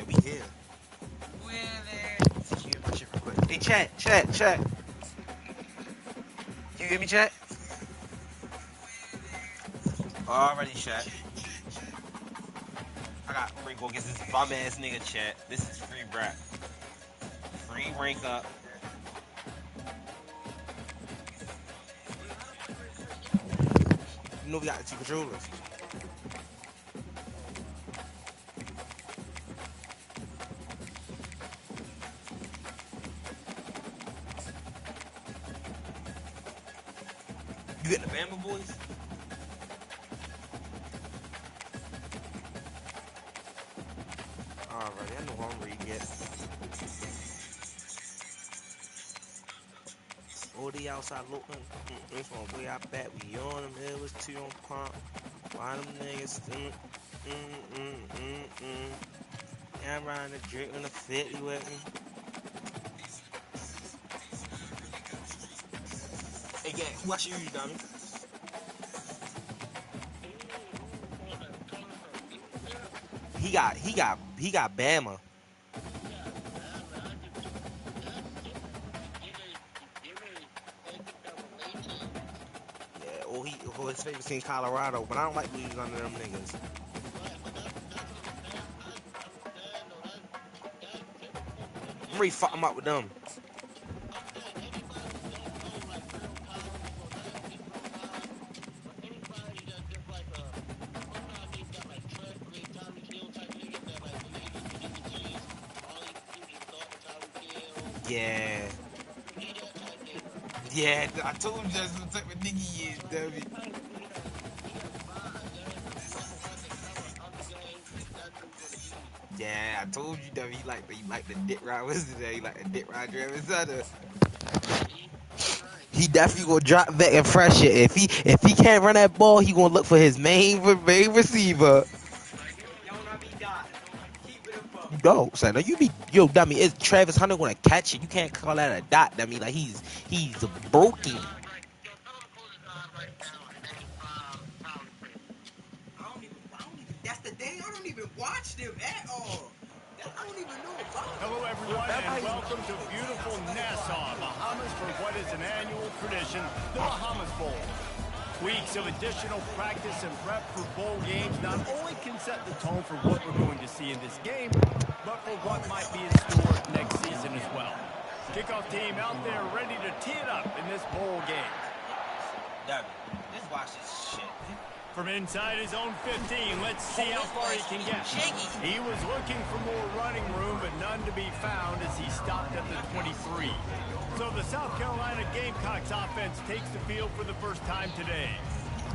we here. You hear my shit real quick. Hey, chat. You hear me, chat? Already, chat. I got free go against this bum ass nigga, chat. This is free rap. Free rank up. You know we got the 2 controllers. You getting the Bama boys? Alright, I know who I'm ready to get. Oh, they outside looking. This one way out back. We on them. It was 2 on pump. Why them niggas? Yeah, I'm riding the drink on the 50 with me. Hey, gang, who I should use, dummy? He got Bama. Yeah, or his favorite team Colorado, but I don't like losing under them niggas. I'm ready to fuck him up with them. Yeah, I told you that's the type of nigga he is, Debbie. Yeah, I told you, Debbie, he like the dick ride. What's today? He like the dick ride Travis Hunter. He definitely gonna drop back and fresh it. If he can't run that ball, he gonna look for his main receiver. You don't, son. Yo, dummy. It's Travis Hunter gonna catch it. You can't call that a dot, dummy. Like he's broken. That's the thing. I don't even watch them at all. I don't even know about them. Hello, everyone, and welcome to beautiful Nassau, Bahamas, for what is an annual tradition, the Bahamas Bowl. Weeks of additional practice and prep for bowl games not only can set the tone for what we're going to see in this game, but for what might be in store next season as well. Kickoff team out there ready to tee it up in this bowl game. Let's watch this shit. From inside his own 15, let's see how far he can get. He was looking for more running room, but none to be found as he stopped at the 23. So the South Carolina Gamecocks offense takes the field for the first time today.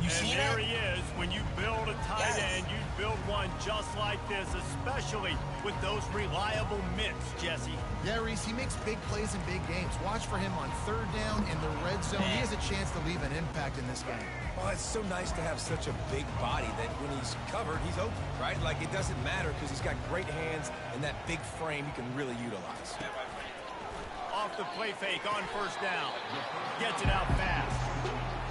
And there he is. When you build a tight end, you build one just like this, especially with those reliable mitts, Jesse. Yeah, Reese, he makes big plays in big games. Watch for him on 3rd down in the red zone. He has a chance to leave an impact in this game. Well, it's so nice to have such a big body that when he's covered, he's open, right? Like, it doesn't matter because he's got great hands and that big frame he can really utilize. Off the play fake on 1st down. Gets it out fast.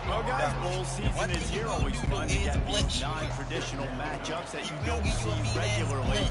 Well, guys, bowl season is here. Always fun to get these non-traditional matchups that you don't see regularly.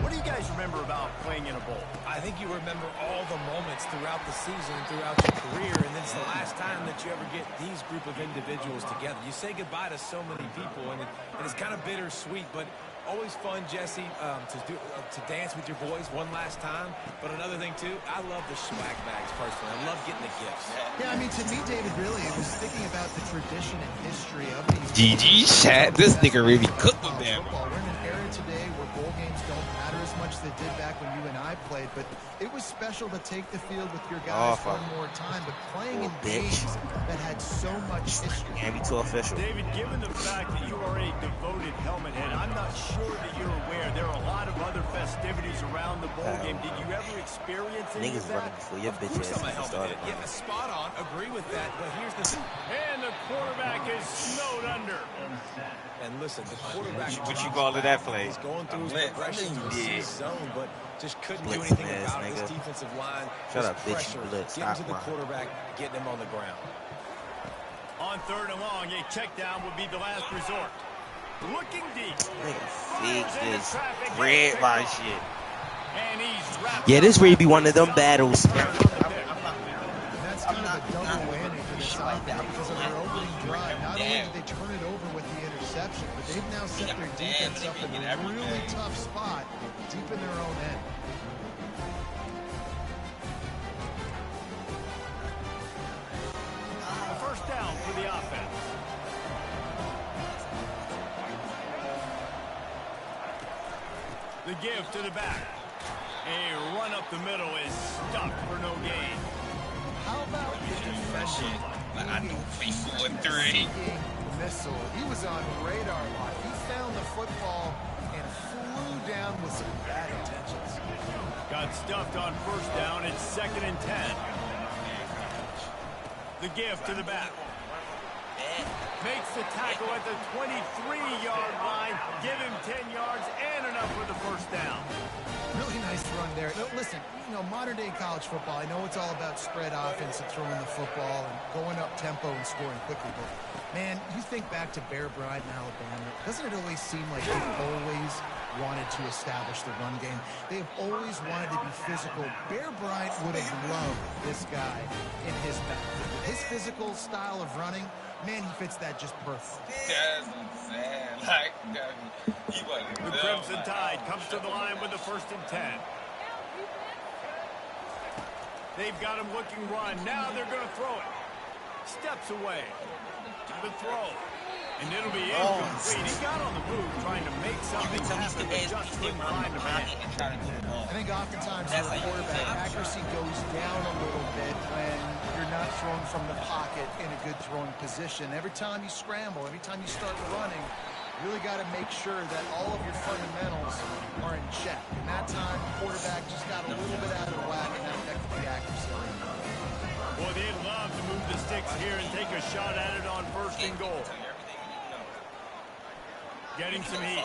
What do you guys remember about playing in a bowl? I think you remember all the moments throughout the season, throughout your career, and then it's the last time that you ever get these group of individuals together. You say goodbye to so many people, and it's kind of bittersweet, but always fun, Jesse, to dance with your boys one last time. But another thing, too, I love the swag bags, personally. I love getting the gifts. Yeah, I mean, to me, David, really, it was thinking about the tradition and history of these. GG, chat. This nigga really cooked with them. We're in an era today where bowl games don't matter as much as they did back when you and I played, but it was special to take the field with your guys one more time, but playing in games that had so much history. Can't be too official. David, given the fact that you are a devoted helmet head, I'm not sure that you're aware there are a lot of other festivities around the bowl game. Did you ever experience any niggas of that? running before your bitch ass started? Yeah, spot on. Agree with that, but here's the thing. And the quarterback is snowed under. And listen, the quarterback... What you call it that play? He's going through his progression to his zone, but just couldn't do Blitz anything ass about it. nigga. His defensive line. Shut up, bitch, Pressure, you blitz. getting to Stop the lying. quarterback, getting him on the ground. On 3rd and long, a check down would be the last resort. Looking deep. Nigga, fake this red line shit. And he's wrapped Yeah, this really be one of them battles. That's kind of a double whammy for this offense because of their opening drive. Not only did they turn it over with the interception, but they've now set their defense up in a really tough spot deep in their own end. A first down for the offense. The give to the back. A run up the middle is stuck for no gain. How about the defension? I know 4-3. Missile. He was on radar lock. He found the football and flew down with some bad intentions. Got stuffed on first down. It's 2nd and 10. The give to the back. Makes the tackle at the 23-yard line. Give him 10 yards and enough for the first down. Really nice run there. No, listen, modern-day college football, I know it's all about spread offense and throwing the football and going up tempo and scoring quickly, but, man, you think back to Bear Bryant in Alabama, doesn't it always seem like they've always wanted to establish the run game? They've always wanted to be physical. Bear Bryant would have loved this guy in his back. His physical style of running, man, he fits that just perfect. That's insane. Like, he wasn't The Crimson Tide comes to the line with the 1st and 10. They've got him looking run. Now they're going to throw it. Steps away. The throw. And it'll be incomplete. He got on the move trying to make something happen, but just couldn't find a man. I think oftentimes for a quarterback, accuracy goes down a little bit when you're not thrown from the pocket in a good throwing position. Every time you scramble, every time you start running, you really got to make sure that all of your fundamentals are in check. And that time, the quarterback just got a little bit out of whack, and that affected the accuracy. Boy, they'd love to move the sticks here and take a shot at it on 1st and goal. Getting some heat.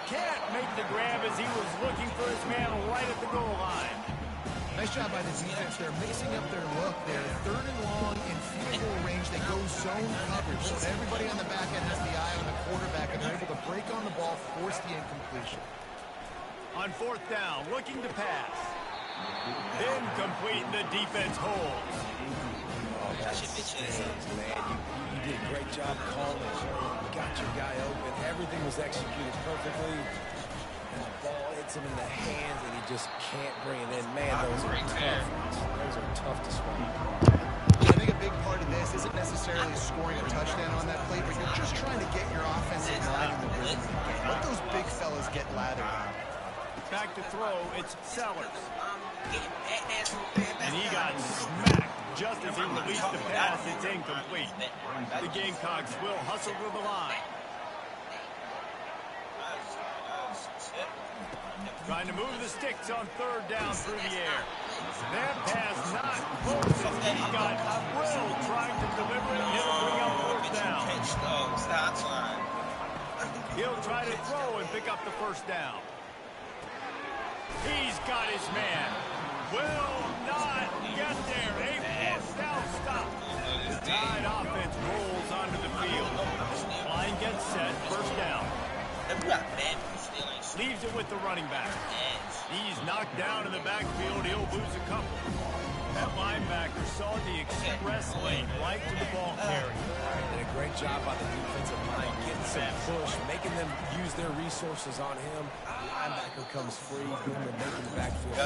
Can't make the grab as he was looking for his man right at the goal line. Nice job by the defense. They're mixing up their look there. 3rd and long in field goal range. They go zone coverage. So everybody on the back end has the eye on the quarterback, and they're able to break on the ball, force the incompletion. On 4th down, looking to pass. Incomplete, the defense holds. Oh, that stings, man. You did a great job calling it. You got your guy open. Everything was executed perfectly. And the ball hits him in the hands, and he just can't bring it in. Man, those are tough. Those are tough to swallow. I think a big part of this isn't necessarily scoring a touchdown on that play, but you're just trying to get your offensive line in the rhythm. Let those big fellas get lathered. Back to throw, it's Sellers. And he got smacked just as he released the pass. It's incomplete. The Gamecocks will hustle to the line. Trying to move the sticks on 3rd down through the air. That pass not close as he got thrilled trying to deliver it. He'll bring up 4th down. He'll try to throw and pick up the 1st down. He's got his man. Will not get there. A 4th down stop. The Tide offense rolls onto the field. Line gets set. 1st down. Leaves it with the running back. He's knocked down in the backfield. He'll lose a couple. That linebacker saw the express lane right to the ball carrier. Did a great job by the defensive line, getting some push, making them use their resources on him. The linebacker comes free, boom, and making the backfield.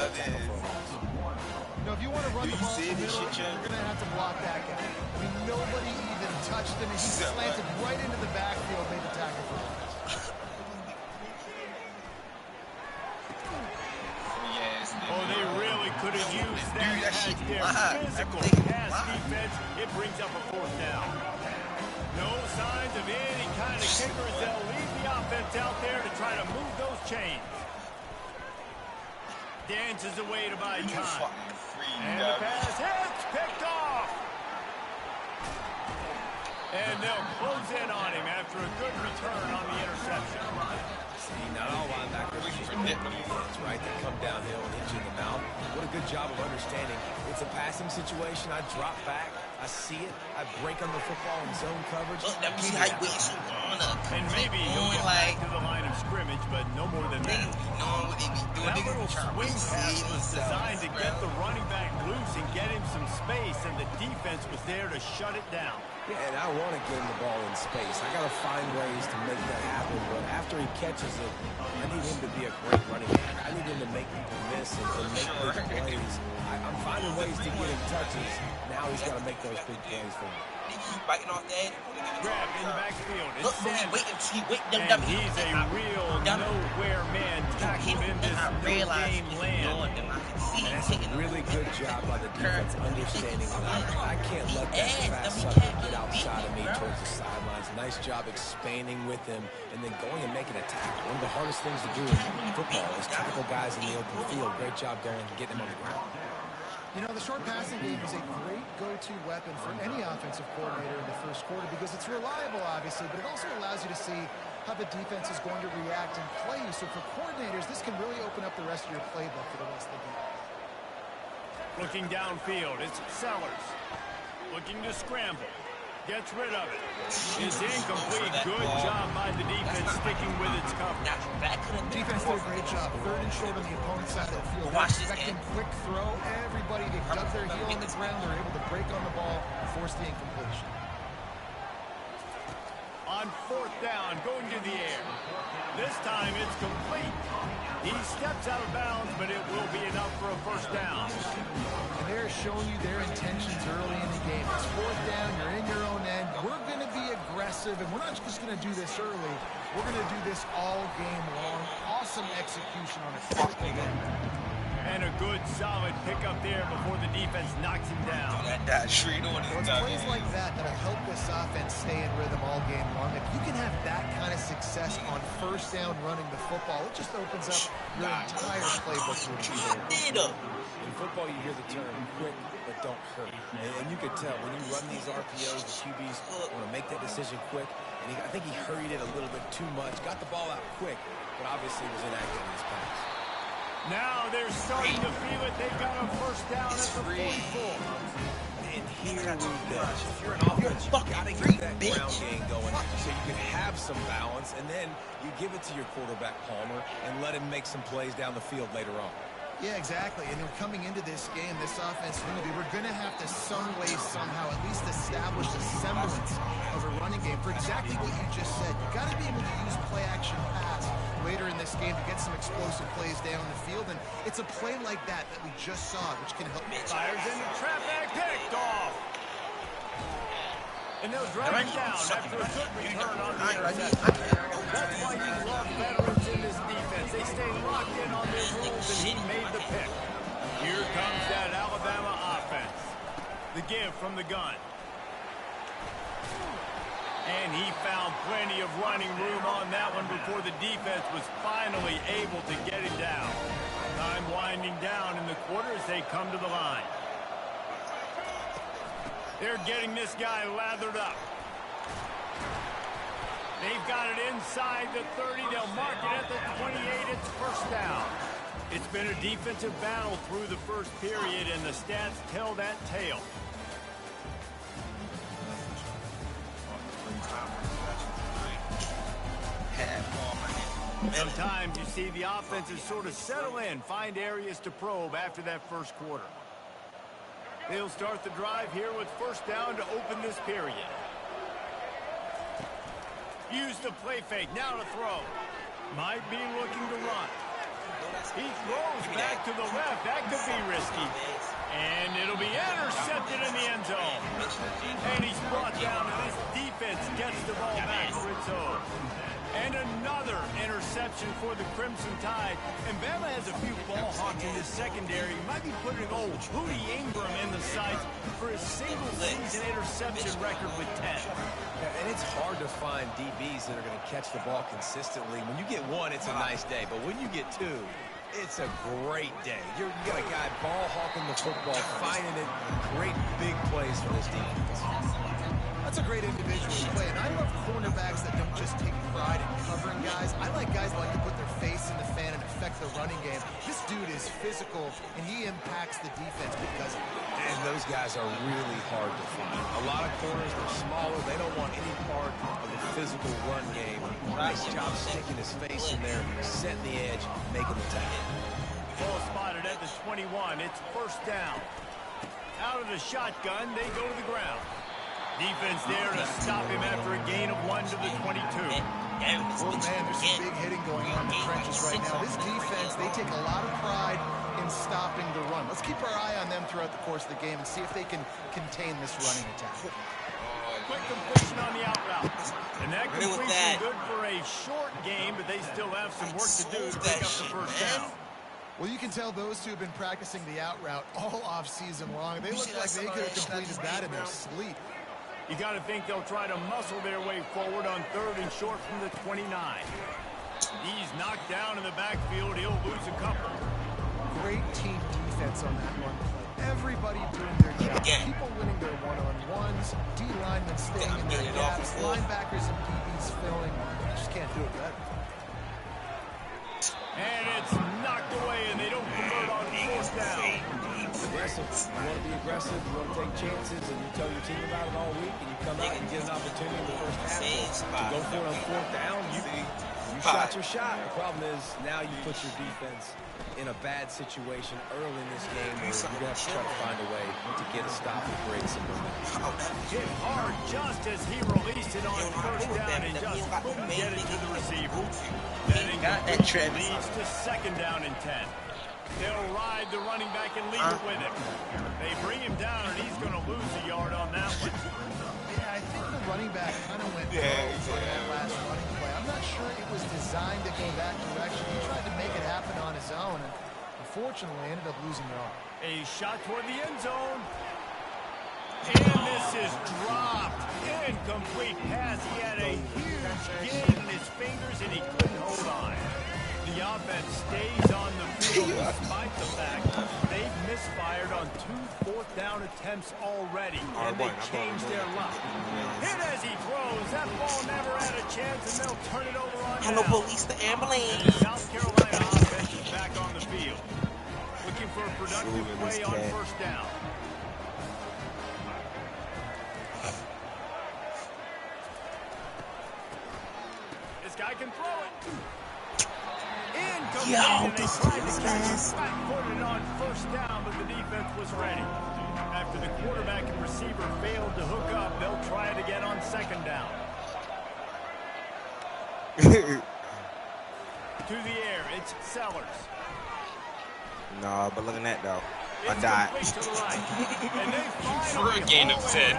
If you want to run the ball in the middle, you're going to have to block that guy. I mean, nobody even touched him, and he slanted right into the backfield, made the tackle for him. Oh, they really could have used that as their physical pass defense. It brings up a 4th down. No signs of any kind of kicker as they'll leave the offense out there to try to move those chains. Dances away to buy time. And the pass hits, picked off. And they'll close in on him after a good return on the interception. See, not all linebackers just make defense, right? They come downhill and hit you in the mouth. What a good job of understanding. It's a passing situation. I drop back. I see it. I break on the football in zone coverage. Look, let me see how you wait so long. And maybe he'll get back to the line of scrimmage, but no more than that. Knowing what they be doing. That little swing pass was designed to get the running back loose and get him some space, and the defense was there to shut it down. Yeah, and I want to get him the ball in space. I got to find ways to make that happen, but after he catches it, I need him to be a great running back. I need him to make people miss and to make big plays. I'm finding ways to get him touches. Now he's got to make those big plays for me. They keep biting off that. Grab in the backfield. Look, And he's a real nowhere man tackled in this no-game land. That's a really good job by the defense understanding that I can't let that fast sucker get outside of me towards the sidelines. Nice job expanding with him and then going and making a tackle. One of the hardest things to do in football is tackle guys in the open field. Great job going and getting him on the ground. You know, the short passing game is a great go-to weapon for any offensive coordinator in the first quarter because it's reliable, obviously, but it also allows you to see how the defense is going to react and play you. So for coordinators, this can really open up the rest of your playbook for the rest of the game. Looking downfield, it's Sellers. Looking to scramble. Gets rid of it. It's incomplete. Good job by the defense sticking with its coverage. Defense did a great job. Third and short on the opponent's side of the field. They're expecting quick throw. Everybody, they dug their heel on the ground. They're able to break on the ball and force the incompletion. On fourth down, going to the air. This time it's complete. He steps out of bounds, but it will be enough for a first down. And they're showing you their intentions early in the game. It's fourth down, you're in your own end. We're going to be aggressive, and we're not just going to do this early. We're going to do this all game long. Awesome execution on a critical game. And a good, solid pickup there before the defense knocks him down. That straight on his It's plays like that that'll help this offense stay in rhythm all game long. If you can have that kind of success on first down running the football, it just opens up your entire playbook to In football, you hear the term quick but don't hurt. And you could tell when you run these RPOs, the QBs want to make that decision quick. And I think he hurried it a little bit too much. Got the ball out quick, but obviously was inactive in his pass. Now they're starting to feel it. They've got a first down at the 44. And here we go. If you're an offense, you got to get that ground game going so you can have some balance, and then you give it to your quarterback, Palmer, and let him make some plays down the field later on. Yeah, exactly. And they're coming into this game, this offense knew they were going to have to some way, somehow, at least establish a semblance of a running game for exactly what you just said. You got to be able to use play-action pass later in this game to get some explosive plays down the field, and it's a play like that that we just saw, which can help. Fires into traffic, picked off. And they'll drive it down after a good return on the interception. That's why you love veterans in this defense. They stay locked in on their rules, and he made the pick. Here comes that Alabama offense. The give from the gun. And he found plenty of running room on that one before the defense was finally able to get him down. Time winding down in the quarter as they come to the line. They're getting this guy lathered up. They've got it inside the 30. They'll mark it at the 28. It's first down. It's been a defensive battle through the first period, and the stats tell that tale. Sometimes you see the offenses sort of settle in, find areas to probe after that first quarter. They'll start the drive here with first down to open this period. Use the play fake, now to throw. Might be looking to run. He throws back to the left. That could be risky. And it'll be intercepted in the end zone. And he's brought down, and this defense gets the ball back for its own. And another interception for the Crimson Tide. And Bama has a few ball hawks in his secondary. He might be putting old Hootie Ingram in the sights for his single-season interception record with 10. Yeah, and it's hard to find DBs that are going to catch the ball consistently. When you get one, it's a nice day. But when you get two, it's a great day. You got a guy ball hawking the football, finding it. Great big plays for this defense. That's a great individual play, and I love cornerbacks that don't just take pride in covering guys. I like guys that like to put their face in the fan and affect the running game. This dude is physical, and he impacts the defense because of it. And those guys are really hard to find. A lot of corners, they're smaller. They don't want any part of the physical run game. Nice job sticking his face in there, setting the edge, making the tackle. Ball spotted at the 21. It's first down. Out of the shotgun, they go to the ground. Defense there to stop him after a gain of 1 to the 22. Oh, man, there's some big hitting going on in the trenches right now. This defense, they take a lot of pride in stopping the run. Let's keep our eye on them throughout the course of the game and see if they can contain this running attack. Quick completion on the out route. And that completion good for a short game, but they still have some work to do to pick up the first down. Well, you can tell those two have been practicing the out route all off-season long. They look like they could have completed that in their sleep. You got to think they'll try to muscle their way forward on 3rd and short from the 29. He's knocked down in the backfield. He'll lose a couple. Great team defense on that one play. Everybody doing their job. People winning their one-on-ones. D-linemen staying in their gaps. Linebackers and DBs filling. Just can't do it better. And it's knocked away, and they don't convert on 4th down. Aggressive. You want to be aggressive, you want to take chances, and you tell your team about it all week, and you come out and get an opportunity in the first half to go for it on 4th down. You shot your shot. The problem is now you put your defense in a bad situation early in this game where you're going to have to try to find a way to get a stop and create some momentum. Hit hard just as he released it on 1st down and just couldn't get it to the receiver. That leads to 2nd down and 10. They'll ride the running back and leave it with him. They bring him down, and he's going to lose a yard on that one. Yeah, I think the running back kind of went low for that last running play. I'm not sure it was designed to go that direction. He tried to make it happen on his own, and unfortunately ended up losing yard. A shot toward the end zone. And this is dropped. Incomplete pass. He had a huge gain in his fingers, and he couldn't hold on. The offense stays on the field despite the fact they've misfired on 2 4th down attempts already, and they changed their luck. Hit as he throws. That ball never had a chance, and they'll turn it over on Hello, down. police, the ambulance. The South Carolina offense is back on the field. Looking for a productive play on 1st down. This guy can throw it. Yo, this is fast. Put it on 1st down, but the defense was ready. After the quarterback and receiver failed to hook up, they'll try it again on 2nd down. To the air, it's Sellers. No, but look at that though. I died. For a gain of 10.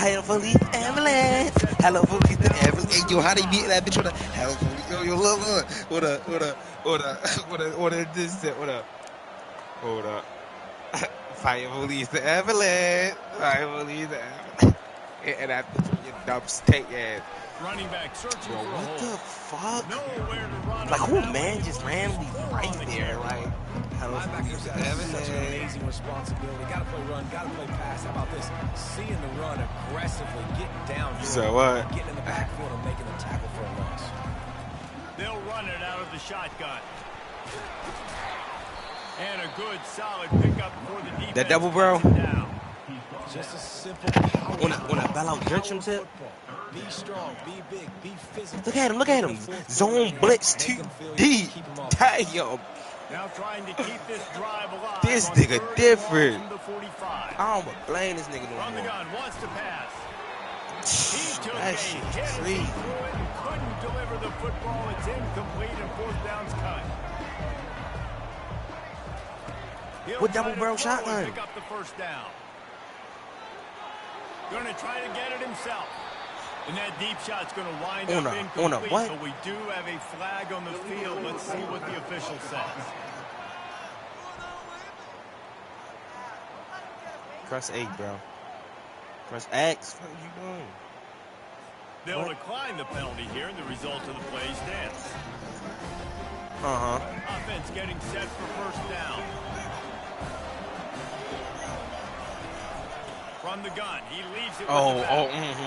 Hello, police ambulance. Hello, police ambulance. Hey, yo, how they beat that bitch with a hello, police? Yo, look. What a this? Hold up. Fire police the ambulance. Fire police the ambulance. And that bitch with your dumb steak ass. Running back searching for a hole. What the fuck? Nowhere to run. Like, who man just randomly right there? Like, Linebackers have such an amazing responsibility. Got to play run, got to play pass. How about this? Seeing the run aggressively, getting down. So what? Getting in the backfield and making the tackle for a loss. They'll run it out of the shotgun. And a good, solid pickup for the defense. That double barrel? Just a simple power. When a bell out drench him tip. Be strong, be big, be physical. Look at him. Zone blitz 2D. Damn. Now trying to keep this drive alive. This nigga different. I don't blame this nigga no more. Run the gun, wants to pass. He took that a shit hit crazy. and couldn't deliver the football. It's incomplete and 4th down's cut. What double barrel shotgun? Pick up the 1st down. Gonna try to get it himself. And that deep shot's going to wind up incomplete. What? But we do have a flag on the field. Let's see what the official says. Press 8, bro. Press X. What are you doing? They'll decline the penalty here, and the result of the play stands. Offense getting set for 1st down. From from the gun. He leaves it with Oh, the oh, back.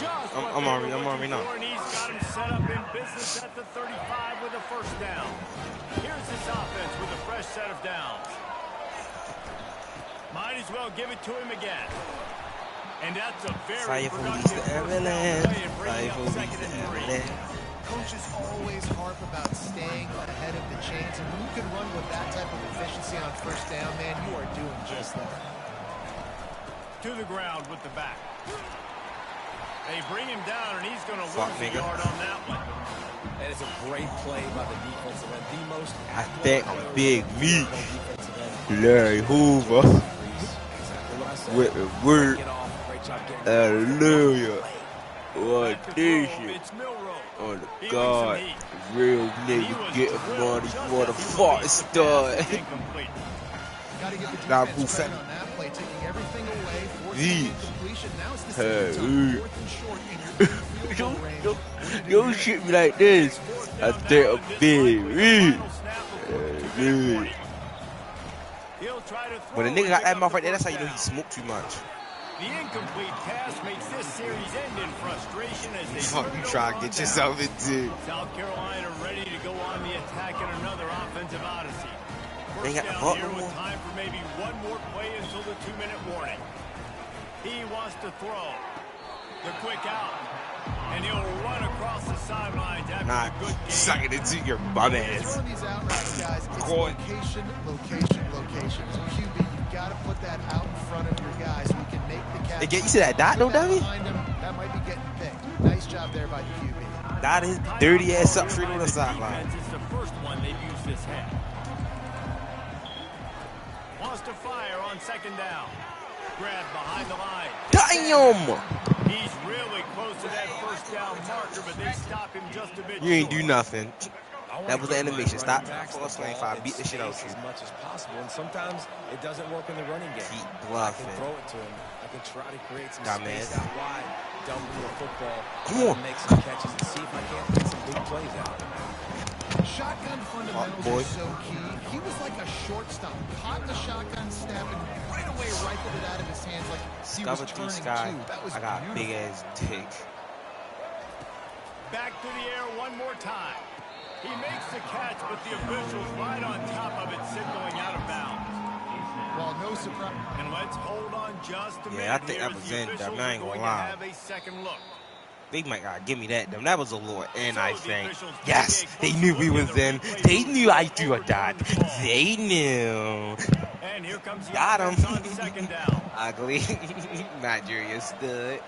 Just what I'm they were already looking now. for, and he's got him set up in business at the 35 with a first down. Here's this offense with a fresh set of downs. Might as well give it to him again. And that's a very productive first down play and bringing up 2nd and 3. Coaches always harp about staying ahead of the chains, and when you can run with that type of efficiency on first down, man, you are doing just that. To the ground with the back. They bring him down, and he's going to lose a yard on that one. That is a great play by the defensive end. The most I think I'm big meat. Larry Hoover. With the word. Hallelujah. What this shit? Oh, the God. Real nigga getting money. What a fart stud. Now, Buffett. Yo, shit me like this. I think I'm big meat. When a nigga got that mouth right there, that's how you know he smoked too much. The incomplete pass makes this series end in frustration as they fuck you try to get yourself into. South Carolina ready to go on the attack in another offensive odyssey. They First got down here with time for maybe one more play until the 2-minute warning. He wants to throw. The quick out. And he'll run across the sidelines after a good game. Suck it into your bum ass. These out routes, guys, it's location, location, location. So QB, you got to put that out in front of your guys so we can make the catch. Hey, you see that dot, though, dummy? That might be getting picked. Nice job there by the QB. Dot his dirty ass up straight on the sideline. It's the first one they've used this half. Wants to fire on 2nd down. Grab behind the line. Damn! He's really close to that first down marker, but they stop him just a bit. You ain't do nothing. That was the animation. Stop. Force lane 5. Beat the shit out of you. As much as possible, and sometimes it doesn't work in the running game. Keep I bluffing. can throw it to him. I can try to create some Dumbass. space out wide, dump him the football, Come on. make some catches, and see if I can't get some big plays out. Shotgun fundamentals are so key. He was like a shortstop, caught the shotgun snap and right away rifled it out of his hands like he was turning sky. two. That was I got beautiful. big ass dick. Back to the air one more time. He makes the catch, but the officials right on top of it, signaling out of bounds. Well, no surprise. And let's hold on just a minute. Yeah, I think that was in. I ain't gonna lie. Have a second look. They might gotta give me that. That was a little in, I think. Yes, they knew we was in. They knew I threw a dot. They knew. And here comes the Got him. on 2nd down. Ugly. Nigerian stud.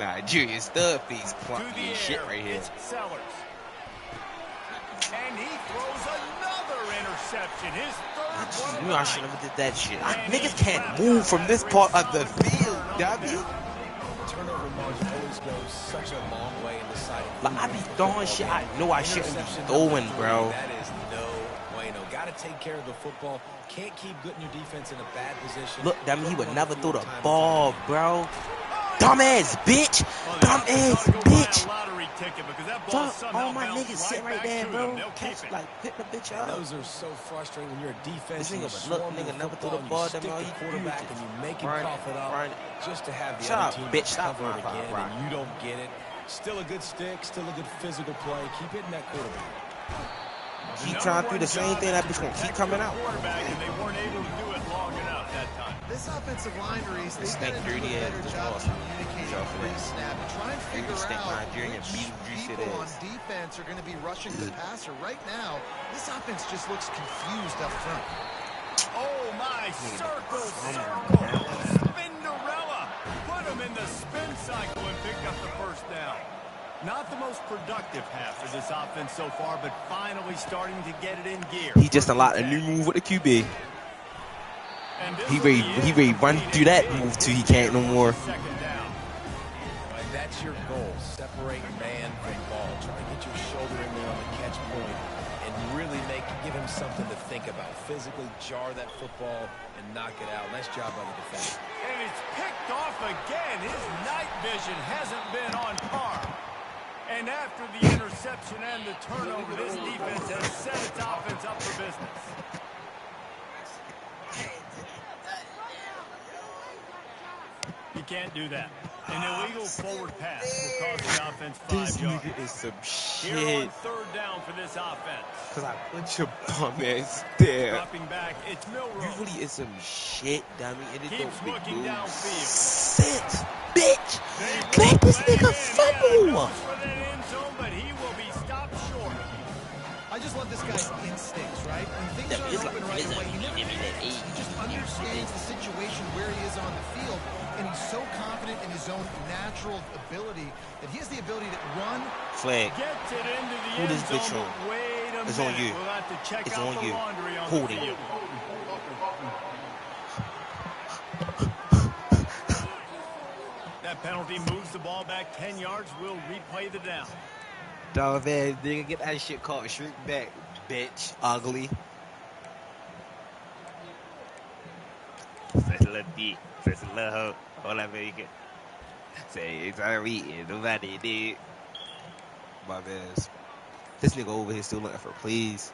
Nigerian stud face plunky shit right here. It's Sellers. And he throws another interception. His third one. I knew I should have did that shit. Niggas can't move from this part of the field, W. Turnover margin always goes such a long way in the side. Like, I be throwing shit I know I shouldn't be throwing, bro. That is no way. No, gotta take care of the football. Can't keep putting your defense in a bad position. Look, that mean he would never throw the ball, bro. Dumbass bitch. Dumbass bitch. Fuck, all my niggas sit right there, bro. Catch, like, pick the bitch up. Those are so frustrating when you're a defense. This nigga, look, nigga never threw the ball. That all you quarterback and you make him cough it up just to have the Shut other up, team bitch. Stop cover it my again, rock. and you don't get it. Still a good stick, still a good physical play. Keep hitting that quarterback. Keep trying to do the same thing. That bitch gonna keep coming out. And they weren't able to do it long enough that time. This offensive line, Reese, they This gotta thing do a dirty better ass job just communicating pre-snap and try and figure Stink out Nigerian which beat juice it people on is. defense are going to be rushing the passer. Right now, this offense just looks confused up front. Oh, my. Circle. Spinderella. Put him in the spin cycle and pick up the first down. Not the most productive half of this offense so far, but finally starting to get it in gear. He just unlocked a new move with the QB. He ready run through that move till he can't no more. That's your goal. Separate man from ball. Try to get your shoulder in there on the catch point and really give him something to think about. Physically jar that football and knock it out. Nice job by the defense. And it's picked off again. His night vision hasn't been on par. And after the interception and the turnover, this defense has set its offense up for business. can't do that. An illegal forward pass will cost the offense 5 yards. This nigga is some shit. Here on third down for this offense. Cause I put your bum ass there. Dropping back, it's Milrow. You really is some shit, dummy. And it Keeps don't looking make no downfield. sense, bitch. Let this nigga fumble. But he will be stopped short. I just love this guy's instincts, right? When things aren't open right away, he just understands the situation where he is on the field, and he's so confident in his own natural ability that he has the ability to run. Flag. Gets it into the Who this bitch on? Wait a It's minute. on you. We'll have to check It's out on the you. laundry on Hold the it. field. That penalty moves the ball back 10 yards. We'll replay the down. Dog man, nigga, get that shit called shrink back, bitch. Ugly. Such a little dick. Such a little hoe. All American. Say it's already nobody did. My ass. This nigga over here still looking for please.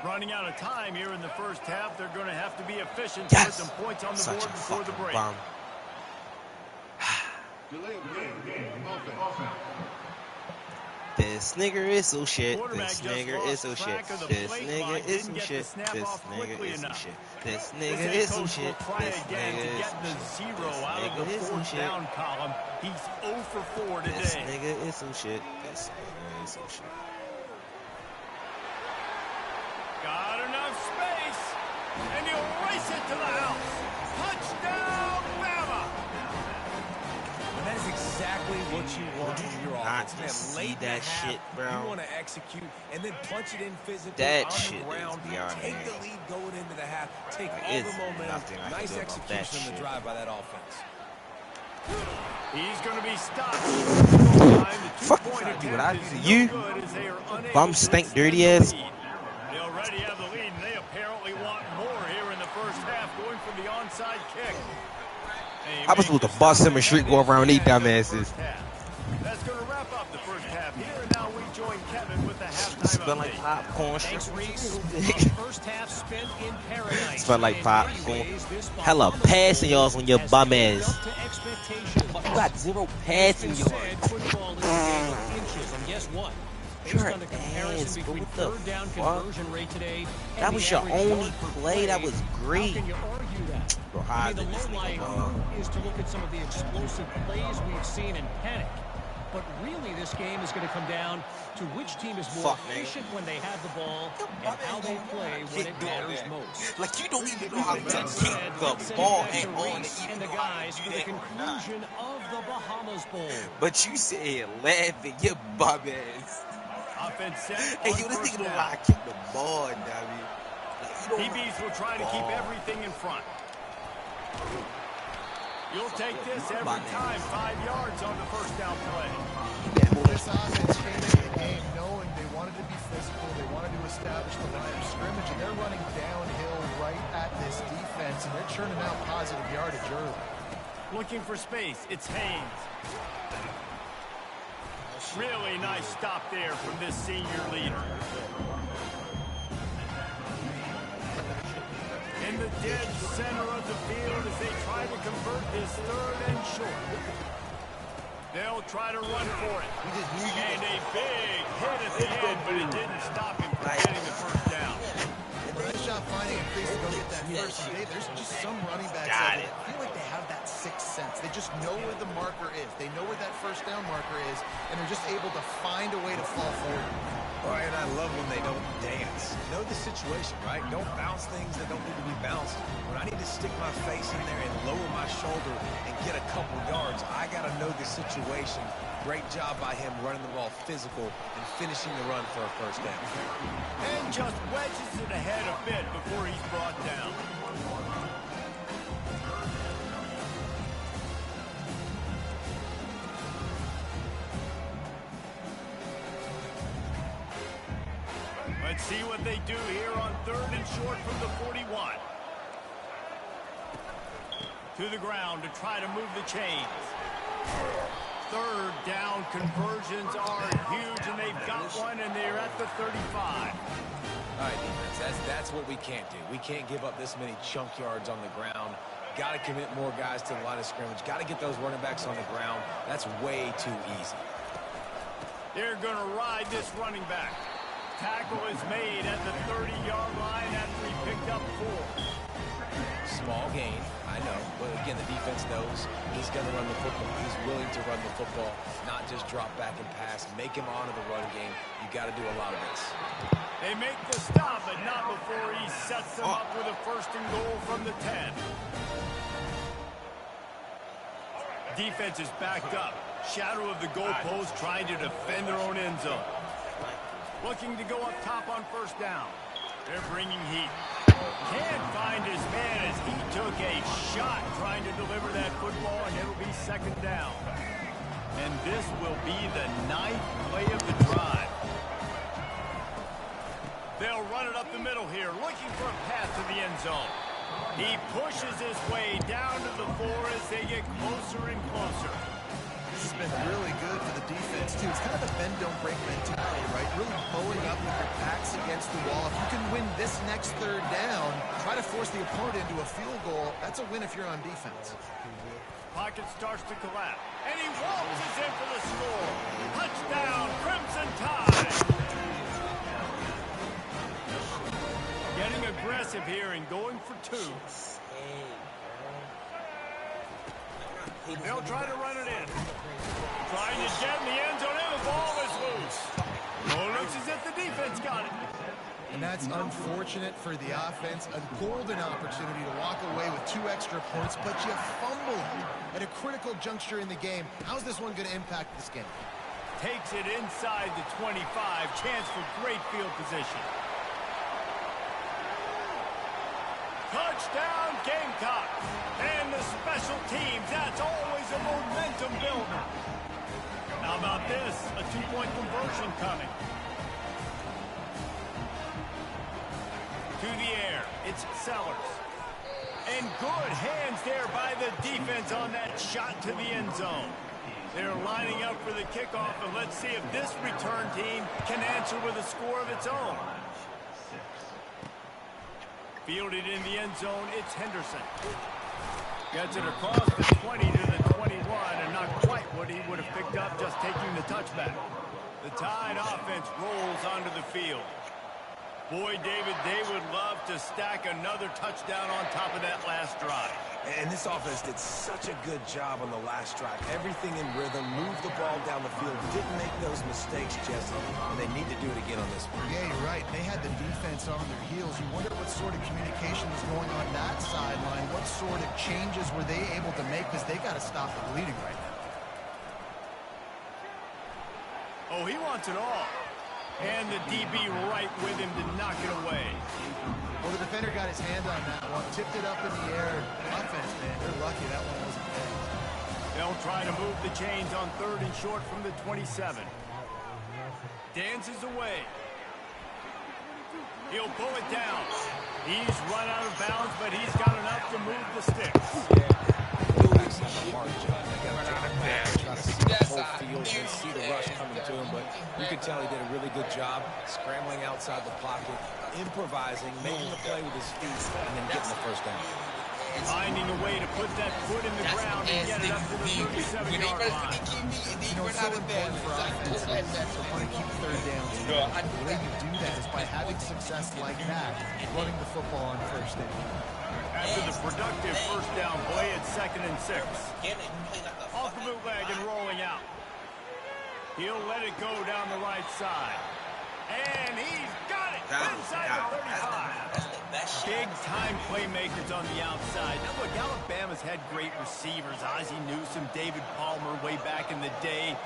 Running out of time here in the first half. They're going to have to be efficient. Yes. Put some points on the Such board a before the fucking break. bomb. This nigga is so shit. This nigga is so shit. This nigga is some shit. This nigga is some shit. This nigga is some shit. This nigga is some shit. This nigga is some shit. Column. He's 0 for 4 today. This nigga is some shit. This nigga is some shit. Got enough space, and he'll race it to the house. Touchdown, Bama! And that is exactly what you want in your offense. Man, see late in that the half, shit, bro. You want to execute and then punch it in physically That on shit the ground. is beyond Take me. the lead going into the half. Take Like, all it's the momentum. nothing I can Nice do about that execution on the shit. drive by that offense. He's going to be stopped. Fuck if I do what I do to you. Bum stink dirty ass. They already have the lead, and they apparently want more here in the first half, going for the onside kick. I was supposed to bust him and street go around these dumbasses. That's going to wrap up the first half here, and now we join Kevin with the halftime Smell like update. popcorn. Thanks, Reese. First half spent in paradise. Smell like popcorn. Hella passing yards on your bum ass. You got 0 passing yards. Football is a game of inches, and guess what? Based on the comparison between third down conversion rate today and That was the your average only yards per play. That was great. How can you argue that? Bro, I mean, the low-lying fruit is to look at some of the explosive plays we've seen in panic. But really, this game is going to come down to which team is more efficient when they have the ball and how they play when it matters most. Like, you don't even know how to That kick said, the let's send ball it back at to all. Reese and the guys for the conclusion of the Bahamas Bowl. But you said laughing, your bum ass. Offense set Hey, on yo, this first nigga know down. how to kick the ball, dummy. Like, you don't DBs will try to keep everything in front. You'll take this every time. 5 yards on the first down play. Well, this offense came into the game knowing they wanted to be physical, they wanted to establish the line of scrimmage, and they're running downhill right at this defense, and they're churning out positive yardage early. Looking for space. It's Haynes. Really nice stop there from this senior leader. In the dead center of the field as they try to convert this third and short. They'll try to run for it. And a big hit at the end, but it didn't stop him from getting the first down. Nice job finding a place to go get that first. There's just some running backs out there that feel like they have that sixth sense. They just know where the marker is. They know where that first down marker is, and they're just able to find a way to fall forward. All right, and I love when they don't dance. Know the situation, right? Don't bounce things that don't need to be bounced. When I need to stick my face in there and lower my shoulder and get a couple yards, I got to know the situation. Great job by him running the ball physical and finishing the run for a first down. And just wedges it ahead a bit before he's brought down. Let's see what they do here on third and short from the 41. To the ground to try to move the chains. Third down conversions are huge, and they've got one, and they're at the 35. All right, defense, that's what we can't do. We can't give up this many chunk yards on the ground. Got to commit more guys to the line of scrimmage. Got to get those running backs on the ground. That's way too easy. They're going to ride this running back. Tackle is made at the 30-yard line after he picked up 4. Small gain, I know. But again, the defense knows he's going to run the football. He's willing to run the football, not just drop back and pass. Make him honor the run game. You got to do a lot of this. They make the stop, but not before he sets them up with a 1st and goal from the 10. Defense is backed up. Shadow of the goalpost, trying to defend their own end zone. Looking to go up top on 1st down. They're bringing heat. Can't find his man as he took a shot trying to deliver that football, and it'll be 2nd down. And this will be the 9th play of the drive. They'll run it up the middle here, looking for a path to the end zone. He pushes his way down to the 4 as they get closer and closer. This has been really good for the defense, too. It's kind of a bend-don't-break mentality, right? Really bowing up with your backs against the wall. If you can win this next 3rd down, try to force the opponent into a field goal, that's a win if you're on defense. Pocket starts to collapse, and he waltzes in for the score. Touchdown, Crimson Tide! Getting aggressive here and going for 2. They'll try to run it in. Trying to get in the end zone, and the ball is loose. Oh, looks as if the defense got it. And that's unfortunate for the offense. A golden opportunity to walk away with 2 extra points, but you fumble at a critical juncture in the game. How's this one going to impact this game? Takes it inside the 25. Chance for great field position. Touchdown, Gamecocks. And the special teams, that's always a momentum builder. How about this? A 2-point conversion coming. To the air, it's Sellers. And good hands there by the defense on that shot to the end zone. They're lining up for the kickoff, and let's see if this return team can answer with a score of its own. Fielded in the end zone, it's Henderson. Gets it across the 20 to the 21, and not quite what he would have picked up just taking the touchback. The Tide offense rolls onto the field. Boy, David, they would love to stack another touchdown on top of that last drive. And this offense did such a good job on the last drive. Everything in rhythm, moved the ball down the field, didn't make those mistakes, Jesse, and they need to do it again on this one. Yeah, you're right. They had the defense on their heels. You wonder what sort of communication was going on that sideline. What sort of changes were they able to make, because they got to stop the bleeding right now. Oh, he wants it all. And the DB right with him to knock it away. Well, the defender got his hand on that one, tipped it up in the air. Offense, man, they're lucky that one wasn't picked. They'll try to move the chains on 3rd and short from the 27. Dances away. He'll pull it down. He's run out of bounds, but he's got enough to move the sticks. Whole field and see the rush coming to him, but you could tell he did a really good job scrambling outside the pocket, improvising, making the play with his feet, and then getting the 1st down. Finding a way to put that foot in the ground and get it up to the 37-yard line. You know, it's so important for offenses to want to keep 3rd downs. The way you do that is by having success like that, running the football on 1st down. After the productive 1st down play, it's 2nd and 6. Off the bootleg and rolling out. He'll let it go down the right side. And he's got it inside the 35. Big-time playmakers on the outside. Now, look, Alabama's had great receivers. Ozzie Newsome, David Palmer way back in the day.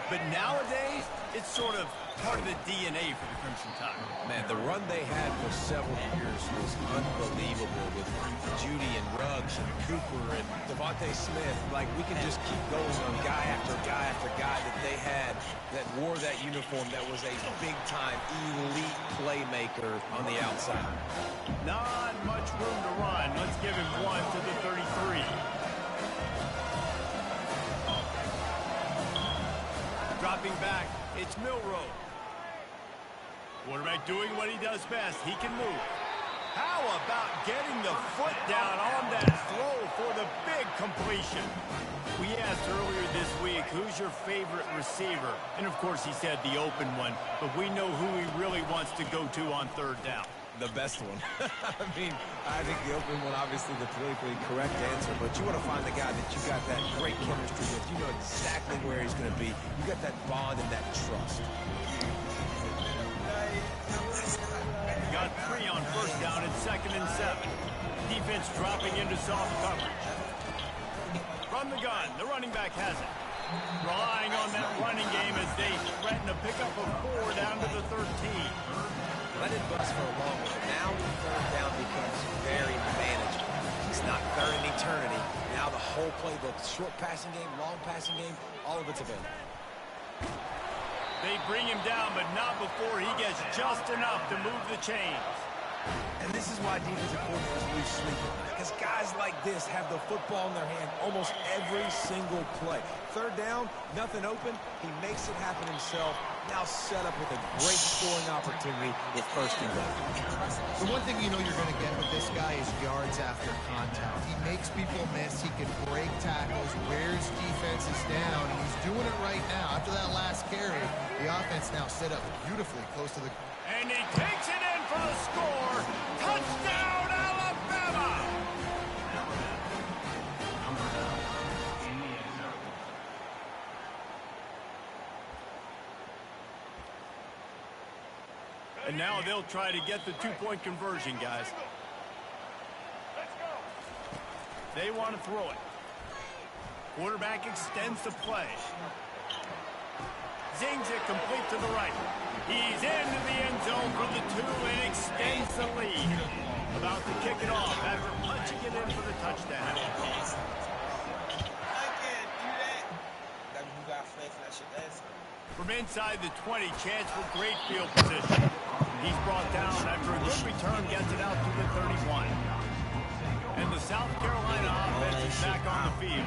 But nowadays, it's sort of part of the DNA for the Crimson Tide. Man, the run they had for several years was unbelievable with Judy and Ruggs and Cooper and Devontae Smith. Like, we can just keep going on guy after guy after guy that they had that wore that uniform that was a big-time elite playmaker on the outside. Not much room to run. Let's give him one to the 33. Dropping back, it's Milroe. Quarterback doing what he does best. He can move. How about getting the foot down on that throw for the big completion? We asked earlier this week, who's your favorite receiver? And, of course, he said the open one, but we know who he really wants to go to on third down. The best one. I mean, I think the open one, obviously the politically correct answer, but you want to find the guy that you got that great chemistry with. You know exactly where he's going to be. You got that bond and that trust. Got 3 on first down and 2nd and 7. Defense dropping into soft coverage. From the gun, the running back has it. Relying on that running game as they threaten to pick up a 4 down to the 13. Let it bust for a long one. Now third down becomes very manageable. It's not third in eternity. Now the whole playbook, short passing game, long passing game, all of it's available. They bring him down, but not before he gets just enough to move the chains. And this is why defensive coordinators lose sleep at night, because guys like this have the football in their hand almost every single play. Third down, nothing open. He makes it happen himself. Now set up with a great scoring opportunity at 1st and goal. The one thing you know you're going to get with this guy is yards after contact. He makes people miss. He can break tackles, wears defenses down, and he's doing it right now. After that last carry, the offense now set up beautifully close to the... And he takes it in for the score. Touchdown, Alabama! And now they'll try to get the 2-point conversion, guys. They want to throw it. Quarterback extends the play. Zings it complete to the right. He's into the end zone for the 2 and extends the lead. About to kick it off after punching it in for the touchdown. From inside the 20, chance for great field position. He's brought down after a good return, gets it out to the 31. And the South Carolina offense is back on the field.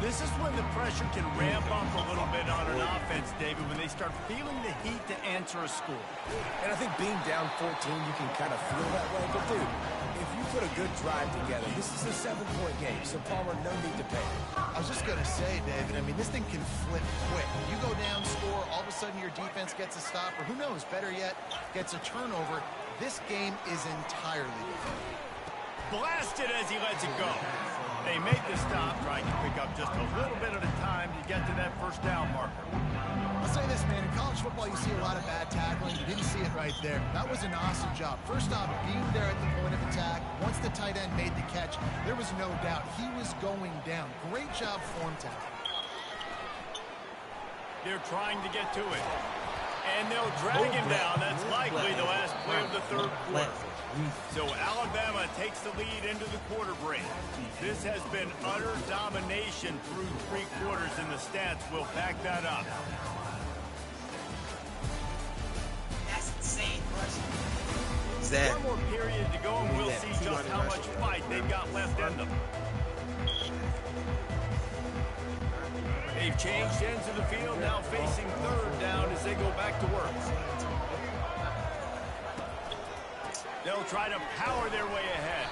This is when the pressure can ramp up a little bit on an offense, David, when they start feeling the heat to answer a score. And I think being down 14, you can kind of feel that way. But, dude, if you put a good drive together, this is a 7-point game, so Palmer, no need to pay. I was just going to say, David, I mean, this thing can flip quick. You go down, score, all of a sudden your defense gets a stop, or who knows, better yet, gets a turnover. This game is entirely different. Blasted as he lets it go. They made the stop, trying to pick up just a little bit at a time to get to that first down marker. I'll say this, man. In college football, you see a lot of bad tackling. You didn't see it right there. That was an awesome job. First off, being there at the point of attack. Once the tight end made the catch, there was no doubt he was going down. Great job form tackle. They're trying to get to it. And they'll drag him down. That's likely the last play of the third quarter. So Alabama takes the lead into the quarter break. This has been utter domination through 3 quarters, and the stats will back that up. That's insane. One more period to go, and we'll see just how much fight they've got left in them. They've changed ends of the field, now facing third down as they go back to work. They'll try to power their way ahead.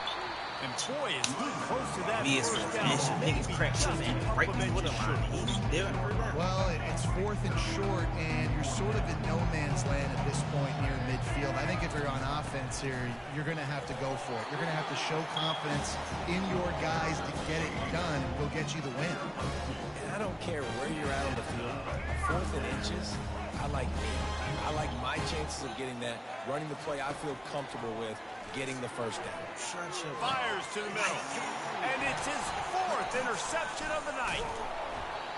And boy, is he close to that first down. Niggas crack shit, man. Right before the line. He's still Well, it's 4th and short, and you're sort of in no man's land at this point near midfield. I think if you're on offense here, you're going to have to go for it. You're going to have to show confidence in your guys to get it done and go get you the win. And I don't care where you're at on the field. 4th and inches, I like me. I like my chances of getting that, running the play I feel comfortable with, getting the first down. Fires to the middle. And it's his 4th interception of the night.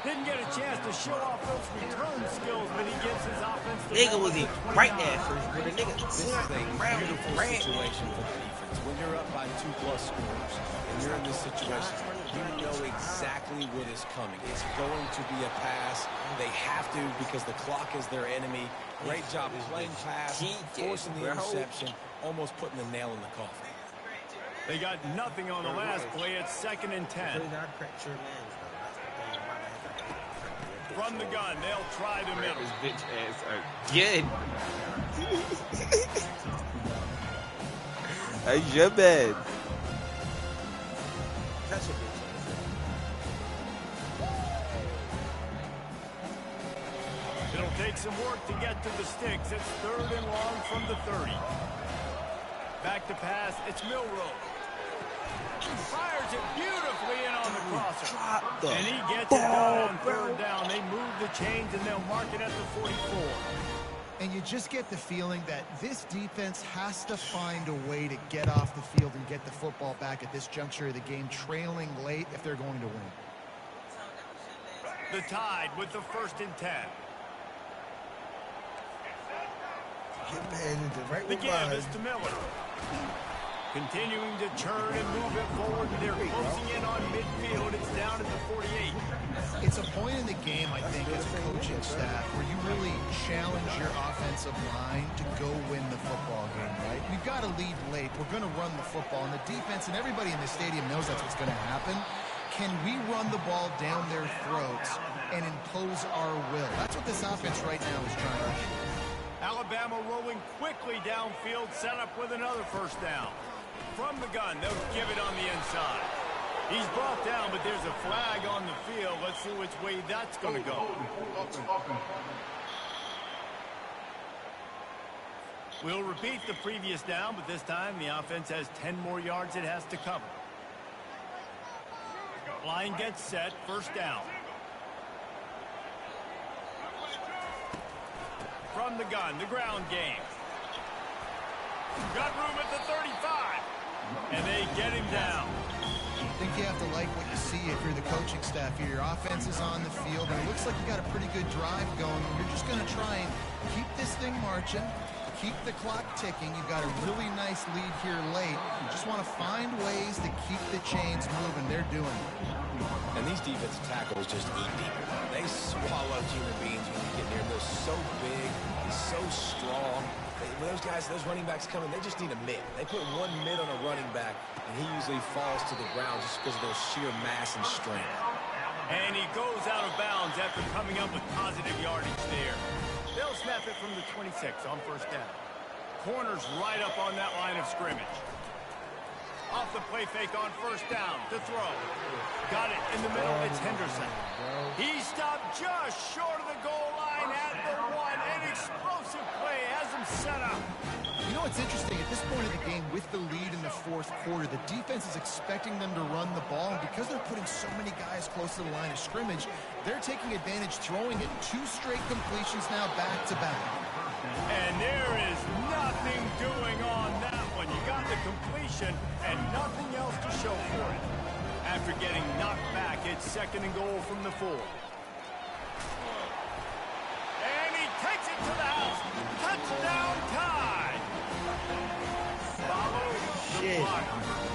Didn't get a chance to show off those return skills, but he gives his offense the nigga was right there first. With a nigga. This is a beautiful situation for the defense. When you're up by 2+ scores and you're in this situation, you know exactly what is coming. It's going to be a pass. They have to because the clock is their enemy. Great job playing pass, forcing the interception, almost putting the nail in the coffin. They got nothing on the last play. It's 2nd and 10. From the gun, they'll try the middle. His bitch ass again. That's your man. It'll take some work to get to the sticks. It's 3rd and long from the 30. Back to pass. It's Milrow. Fires it beautifully in on the crosser. And he gets it done on 3rd down. They move the chains, and they'll mark it at the 44. And you just get the feeling that this defense has to find a way to get off the field and get the football back at this juncture of the game, trailing late if they're going to win. The Tide with the 1st and 10. The give is to Miller. Continuing to churn and move it forward. They're closing in on midfield. It's down at the 48. It's a point in the game, I think, as a coaching staff, where you really challenge your offensive line to go win the football game, right? We've got to lead late. We're going to run the football. And the defense and everybody in the stadium knows that's what's going to happen. Can we run the ball down their throats and impose our will? That's what this offense right now is trying to do. Alabama rolling quickly downfield, set up with another 1st down. From the gun, they'll give it on the inside. He's brought down, but there's a flag on the field. Let's see which way that's going to go. We'll repeat the previous down, but this time the offense has 10 more yards it has to cover. Line gets set, 1st down. From the gun, the ground game. Got room at the 35. And they get him down. I think you have to like what you see if you're the coaching staff here. Your offense is on the field, and it looks like you got a pretty good drive going. You're just going to try and keep this thing marching, keep the clock ticking. You've got a really nice lead here late. You just want to find ways to keep the chains moving. They're doing it. And these defensive tackles just eat people. They swallow human beings when you get near them. They're so big, so strong. When those guys, those running backs come in, they just need a mid. They put one mid on a running back, and he usually falls to the ground just because of their sheer mass and strength. And he goes out of bounds after coming up with positive yardage there. They'll snap it from the 26 on 1st down. Corners right up on that line of scrimmage. Off the play fake on 1st down to throw. Got it in the middle. It's Henderson. He stopped just short of the goal line at the 1. An explosive play has him set up. You know what's interesting? At this point of the game, with the lead in the 4th quarter, the defense is expecting them to run the ball. And because they're putting so many guys close to the line of scrimmage, they're taking advantage, throwing it 2 straight completions now back to back. And there is nothing doing on that one. You got the completion and nothing else to show for it. After getting knocked back, it's 2nd and goal from the 4. And he takes it to the house. Touchdown Tide. Follow the block.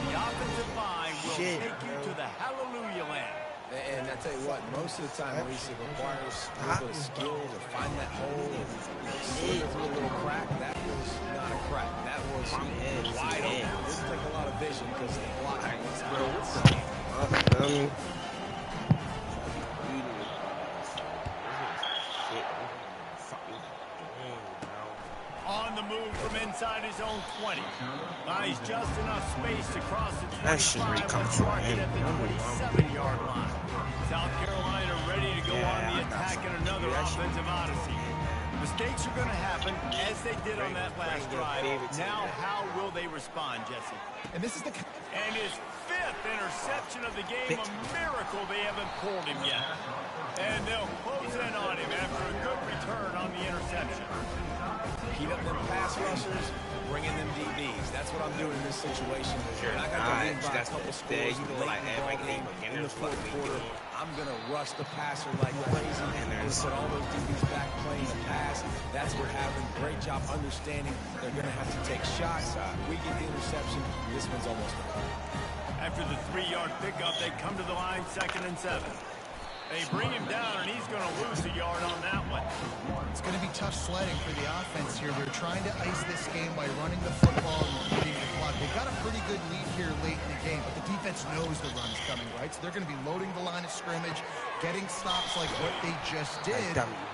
The offensive line will take you to the hallelujah land. And I tell you what, most of the time, Reese, it requires a little bit of skill to find that hole and slip through a little crack. That was not a crack. That was wide open. It didn't take a lot of vision because the blocking was good. On the move from inside his own 20. Buys just enough space to cross the 25. That should really come from him. At the 27-yard line. South Carolina ready to go on the attack in another offensive odyssey. Mistakes are going to happen, as they did on that last drive. Now, how will they respond, Jesse? And this is the... And his 5th interception of the game, a miracle they haven't pulled him yet. And they'll close in on him after a good return on the interception. Keep up them pass rushers, bring in them DBs. That's what I'm doing in this situation. When I got to lead by a couple scores late in the 4th quarter, I'm going to rush the passer like crazy. And put all those DBs back playing the pass. That's what happened. Great job understanding they're going to have to take shots. We get the interception. This one's almost done. After the 3-yard pickup, they come to the line 2nd and 7. They bring him down, and he's going to lose a yard on that one. It's going to be tough sledding for the offense here. They're trying to ice this game by running the football and beating the clock. They they've got a pretty good lead here late in the game, but the defense knows the run's coming, right? So they're going to be loading the line of scrimmage, getting stops like what they just did.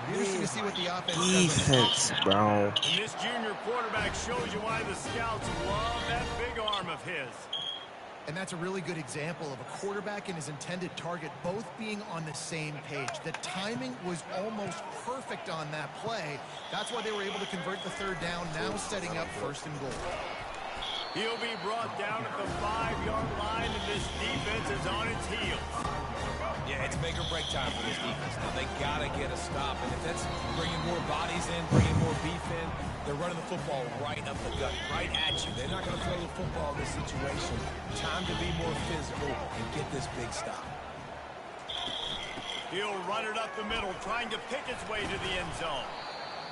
Interesting to see what the offense defense, bro. And this junior quarterback shows you why the scouts love that big arm of his. And that's a really good example of a quarterback and his intended target both being on the same page. The timing was almost perfect on that play. That's why they were able to convert the third down, now setting up 1st and goal. He'll be brought down at the 5-yard line, and this defense is on its heels. Yeah, it's make or break time for this defense. Now, they got to get a stop, and if that's bringing more bodies in, bringing more beef in, they're running the football right up the gut, right at you. They're not going to throw the football in this situation. Time to be more physical and get this big stop. He'll run it up the middle, trying to pick his way to the end zone.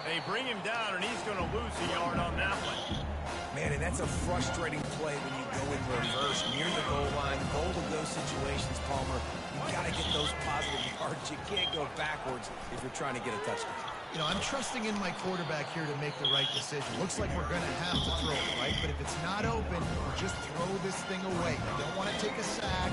They bring him down, and he's going to lose a yard on that one. Man, and that's a frustrating play when you go in reverse near the goal line. Goal-to-go situations, Palmer. You got to get those positive yards. You can't go backwards if you're trying to get a touchdown. You know, I'm trusting in my quarterback here to make the right decision. Looks like we're going to have to throw it, right? But if it's not open, just throw this thing away. You don't want to take a sack,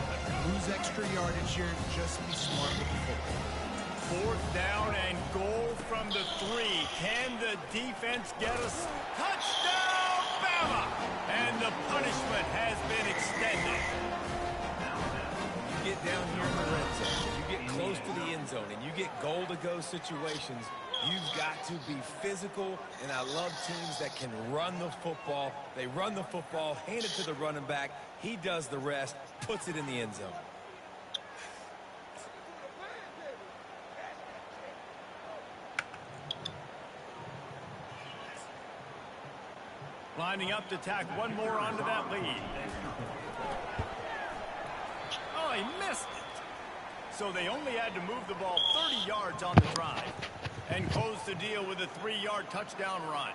lose extra yardage here. Just be smart with the football. 4th down and goal from the 3. Can the defense get us? Touchdown, Bama! And the punishment has been extended. You get down here in the red zone, you get close to the end zone, and you get goal-to-go situations, you've got to be physical, and I love teams that can run the football. They run the football, hand it to the running back, he does the rest, puts it in the end zone. Lining up to tack one more onto that lead. Oh, he missed it. So they only had to move the ball 30 yards on the drive and close the deal with a 3-yard touchdown run.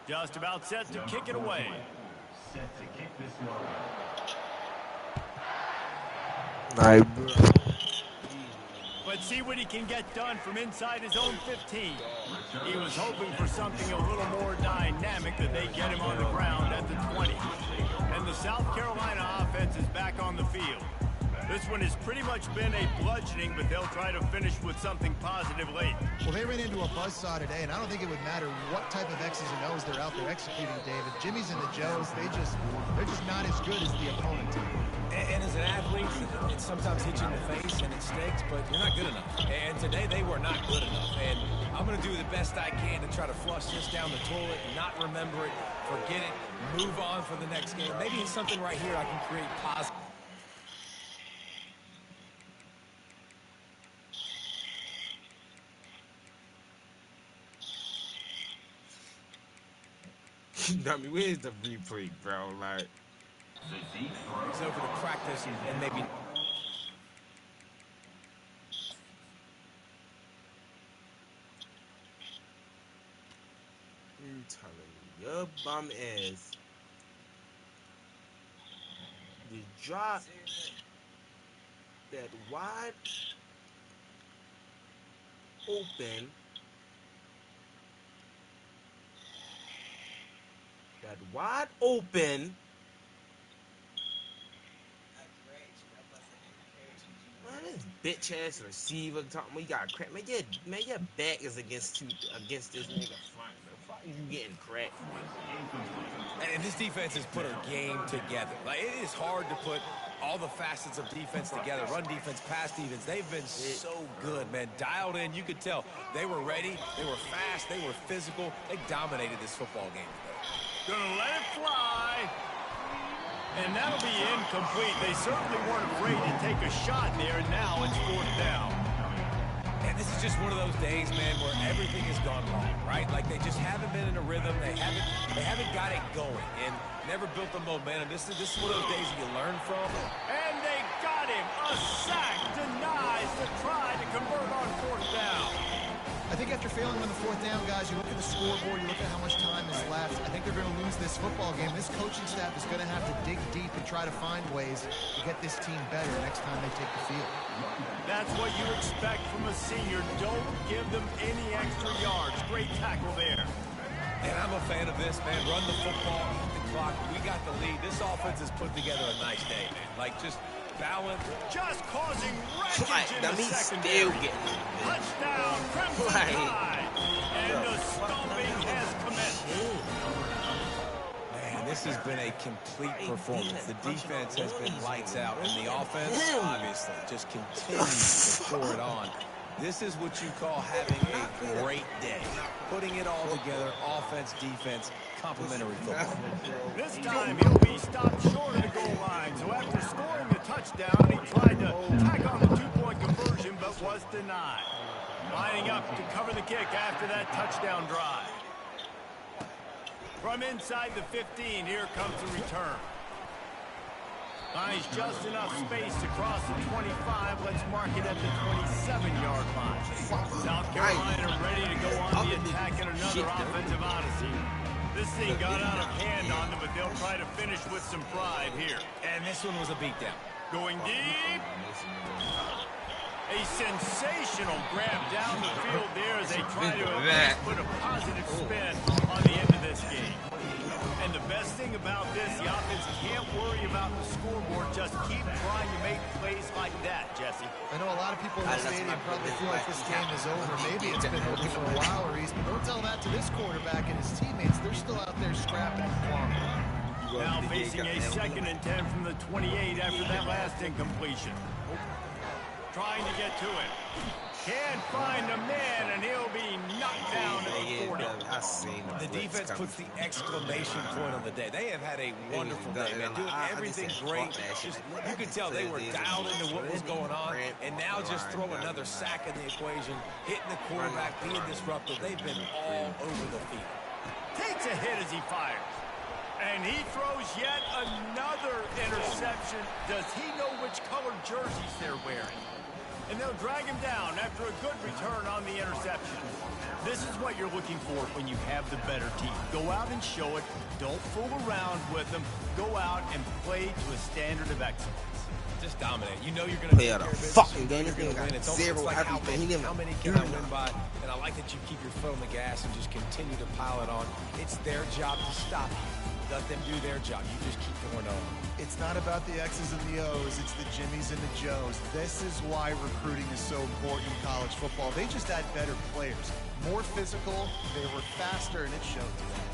Just about set to kick it away. Set to kick this one. But see what he can get done from inside his own 15. He was hoping for something a little more dynamic, that they get him on the ground at the 20. And the South Carolina offense is back on the field. This one has pretty much been a bludgeoning, but they'll try to finish with something positive late. Well, they ran into a buzzsaw today, and I don't think it would matter what type of X's and O's they're out there executing, David. Jimmy's and the Joes, they're just not as good as the opponent. And as an athlete, it sometimes hits you in the face and it stinks, but you're not good enough. And today they were not good enough. And I'm going to do the best I can to try to flush this down the toilet, not remember it, forget it, move on for the next game. Maybe it's something right here I can create positive. I mean, where's the replay, bro? Like, it's over to practice and maybe. I'm telling you, your bum is the drop that wide open. That wide open. Man, this bitch ass receiver talking. You got crap. Man, your back is against this nigga front. Fuck you getting cracked. And this defense has put a game together. Like, it is hard to put all the facets of defense together. Run defense, pass defense. They've been so good, man. Dialed in. You could tell they were ready. They were fast. They were physical. They dominated this football game today. Gonna let it fly. And that'll be incomplete. They certainly weren't afraid to take a shot there. Now it's 4th down. And this is just one of those days, man, where everything has gone wrong, right? Like, they just haven't been in a rhythm. They haven't got it going and never built the momentum. This is one of those days you learn from. And they got him. A sack denies to try to convert on 4th down. I think after failing on the 4th down, guys, you look at the scoreboard, you look at how much time is left. I think they're going to lose this football game. This coaching staff is going to have to dig deep and try to find ways to get this team better next time they take the field. That's what you expect from a senior. Don't give them any extra yards. Great tackle there. And I'm a fan of this, man. Run the football, eat the clock. We got the lead. This offense has put together a nice day, man. Like, just balance. Just causing wreckage in the secondary. Still getting Touchdown, Crimson Tide. And the stomping has commenced. Man, this has been a complete performance. The defense has been lights out, and the offense, obviously, just continues to pour it on. This is what you call having a great day. Putting it all together, offense, defense, complementary football. This time he'll be stopped short of the goal line. So after scoring the touchdown, he tried to tack on the 2-point conversion, but was denied. Lining up to cover the kick after that touchdown drive. From inside the 15, here comes the return. Finds just enough space to cross the 25. Let's mark it at the 27-yard line. South Carolina ready to go on the attack in another offensive odyssey. This thing got out of hand on them, but they'll try to finish with some pride here. And this one was a beatdown. Going deep. A sensational grab down the field there as they try to put a positive spin on the end of this game. And the best thing about this, the offense can't worry about the scoreboard. Just keep trying to make plays like that, Jesse. I know a lot of people in the stadium probably feel like this game is over. Maybe it's been over for a while, Reese, but don't tell that to this quarterback and his teammates. They're still out there scrapping and clawing. Now facing a 2nd and 10 from the 28 after that last incompletion. Trying to get to it. Can't find a man, and he'll be knocked down at the 40. The defense puts the exclamation point on the day. They have had a wonderful day, man. Doing everything great. Just, you could tell they were dialed into what was going on, and now just throw another sack in the equation, hitting the quarterback, being disruptive. They've been all over the field. Takes a hit as he fires. And he throws yet another interception. Does he know which colored jerseys they're wearing? And they'll drag him down after a good return on the interception. This is what you're looking for when you have the better team. Go out and show it. Don't fool around with them. Go out and play to a standard of excellence. Just dominate. You know you're going to play out a fucking game. You're going to win. It's zero. like how many can I win by? And I like that you keep your foot on the gas and just continue to pile it on. It's their job to stop you. Let them do their job. You just keep going on. It's not about the X's and the O's. It's the Jimmies and the Joes. This is why recruiting is so important in college football. They just had better players. More physical, they were faster, and it showed today.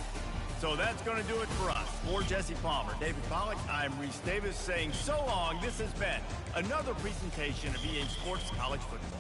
So that's going to do it for us. For Jesse Palmer, David Pollack, I'm Reese Davis saying so long. This has been another presentation of EA Sports College Football.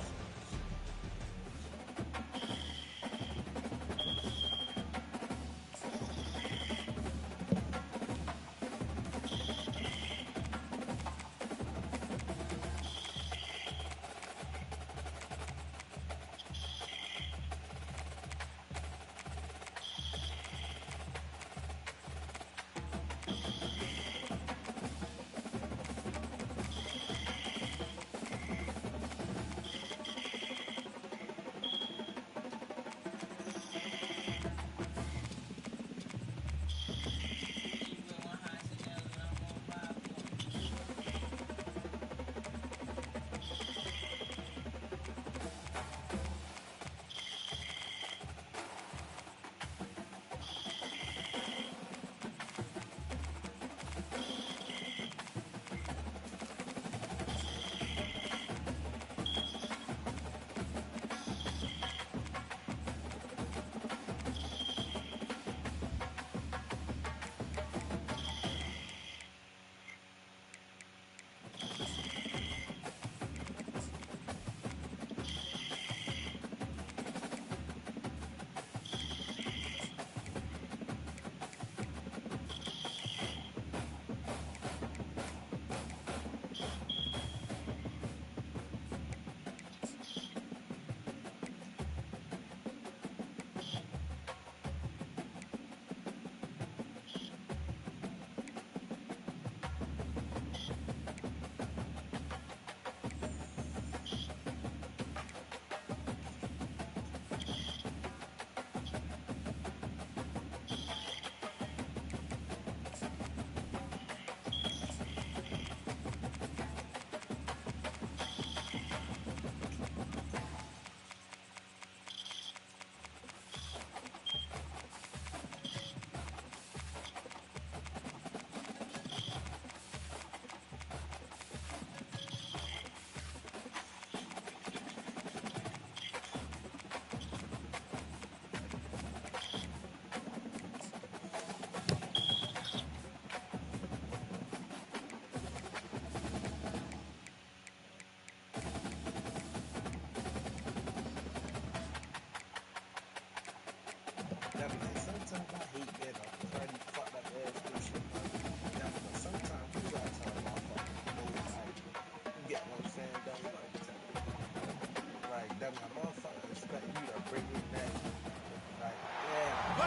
Glad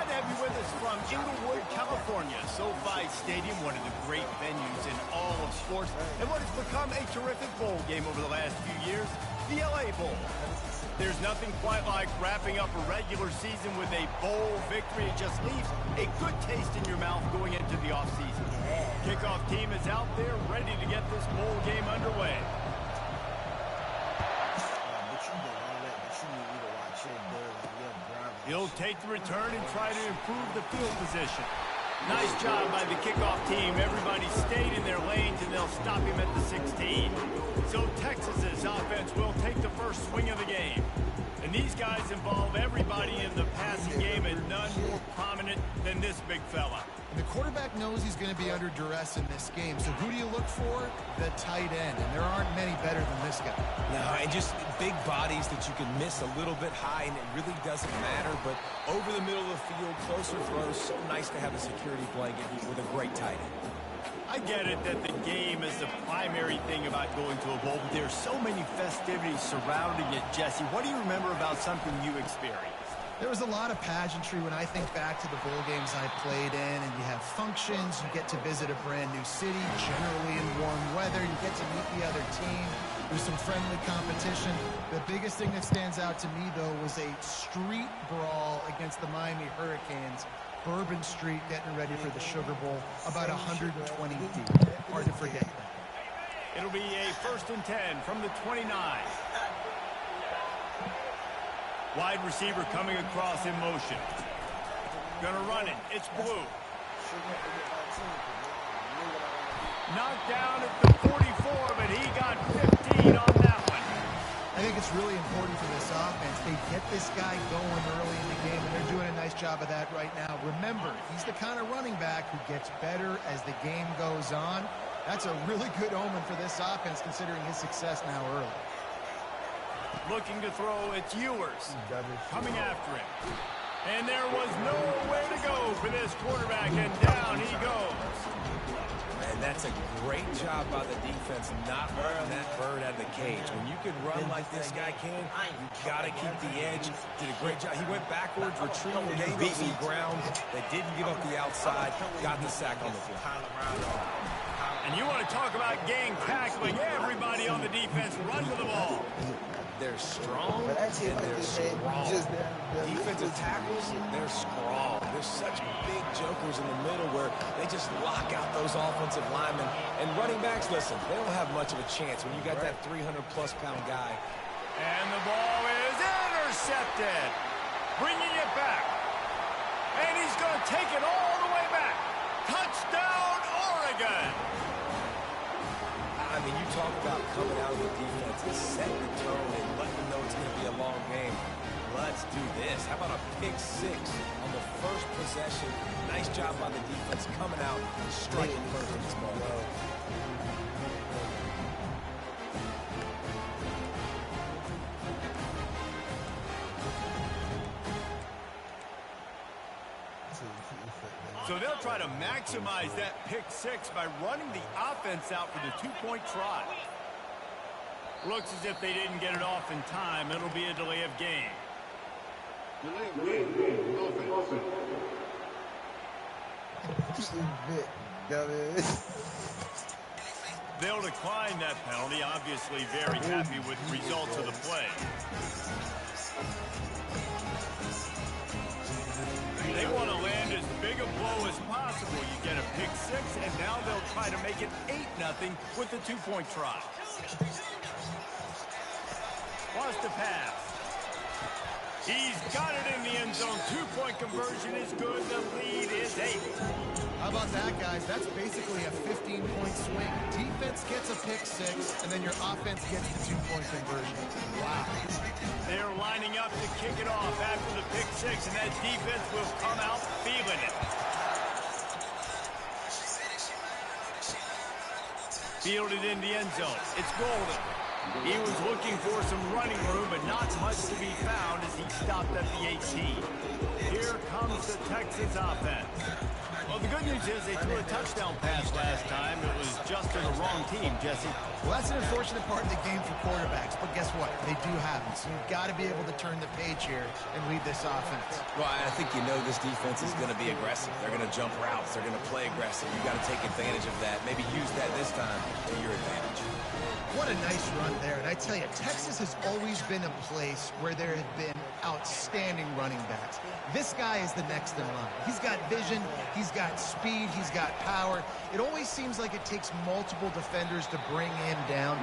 to have you with us from Inglewood, California. SoFi Stadium, one of the great venues in all of sports, and what has become a terrific bowl game over the last few years, the LA Bowl. There's nothing quite like wrapping up a regular season with a bowl victory. It just leaves a good taste in your mouth going into the offseason. Kickoff team is out there ready to get this bowl game underway. He'll take the return and try to improve the field position. Nice job by the kickoff team. Everybody stayed in their lanes, and they'll stop him at the 16. So Texas's offense will take the first swing of the game. And these guys involve everybody in the passing game, and none more prominent than this big fella. And the quarterback knows he's going to be under duress in this game. So who do you look for? The tight end. And there aren't many better than this guy. No, and just big bodies that you can miss a little bit high, and it really doesn't matter. But over the middle of the field, closer throws, so nice to have a security blanket with a great tight end. I get it that the game is the primary thing about going to a bowl, but there's so many festivities surrounding it. Jesse, what do you remember about something you experienced? There was a lot of pageantry when I think back to the bowl games I played in, and you have functions, you get to visit a brand new city, generally in warm weather, you get to meet the other team, there's some friendly competition. The biggest thing that stands out to me, though, was a street brawl against the Miami Hurricanes. Bourbon Street getting ready for the Sugar Bowl, about 120 deep. Hard to forget that. It'll be a 1st and 10 from the 29. Wide receiver coming across in motion. Gonna run it. It's Blue. Knocked down at the 44, but he got 15 on that one. I think it's really important for this offense. They get this guy going early in the game, and they're doing a nice job of that right now. Remember, he's the kind of running back who gets better as the game goes on. That's a really good omen for this offense, considering his success now early. Looking to throw, it's Ewers. Coming after him. And there was nowhere to go for this quarterback, and down he goes. And that's a great job by the defense not letting that bird out of the cage. When you can run like this guy can, you got to keep the edge. Did a great job. He went backwards, retrieved, gave up some ground. They didn't give up the outside, got the sack on the field. And you want to talk about gang tackling. Everybody on the defense run to the ball. They're strong, and they're strong. Defensive tackles, they're strong. There's such big jokers in the middle where they just lock out those offensive linemen. And running backs, listen, they don't have much of a chance when you got that 300-plus pound guy. And the ball is intercepted. Bringing it back. And he's going to take it all the way back. Touchdown, Oregon. I mean, you talk about coming out of the defense and setting the tone and letting them know it's going to be a long game. Let's do this. How about a pick six on the first possession? Nice job by the defense coming out and striking first in this ball. So they'll try to maximize that pick six by running the offense out for the two-point try. Looks as if they didn't get it off in time. It'll be a delay of game. They'll decline that penalty. Obviously very happy with the results of the play. They want to land as big a blow as possible. You get a pick six, and now they'll try to make it 8-0 with the two-point try. Wants to pass. He's got it in the end zone. Two-point conversion is good. The lead is 8. How about that, guys? That's basically a 15-point swing. Defense gets a pick six, and then your offense gets the two-point conversion. Wow. They're lining up to kick it off after the pick six, and that defense will come out feeling it. Fielded in the end zone. It's Golden. He was looking for some running room, but not much to be found as he stopped at the 18. Here comes the Texas offense. Well, the good news is they threw a touchdown pass last time. It was just to the wrong team, Jesse. Well, that's an unfortunate part of the game for quarterbacks, but guess what? They do happen. So you've got to be able to turn the page here and lead this offense. Well, I think you know this defense is going to be aggressive. They're going to jump routes. They're going to play aggressive. You've got to take advantage of that. Maybe use that this time to your advantage. What a nice run there. And I tell you, Texas has always been a place where there have been outstanding running backs. This guy is the next in line. He's got vision, he's got speed, he's got power. It always seems like it takes multiple defenders to bring him down.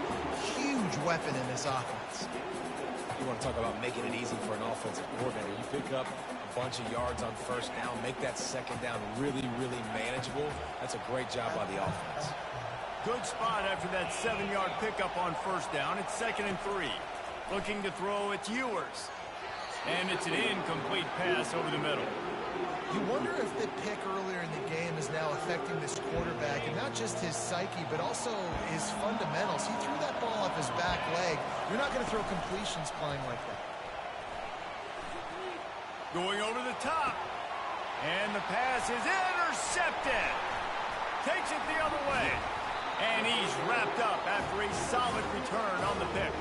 Huge weapon in this offense. You want to talk about making it easy for an offensive coordinator. You pick up a bunch of yards on first down, make that second down really, really manageable. That's a great job by the offense. Good spot after that 7-yard pickup on first down. It's 2nd and 3. Looking to throw, it's Ewers. And it's an incomplete pass over the middle. You wonder if the pick earlier in the game is now affecting this quarterback, and not just his psyche, but also his fundamentals. He threw that ball off his back leg. You're not going to throw completions playing like that. Going over the top. And the pass is intercepted. Takes it the other way. And he's wrapped up after a solid return on the pick.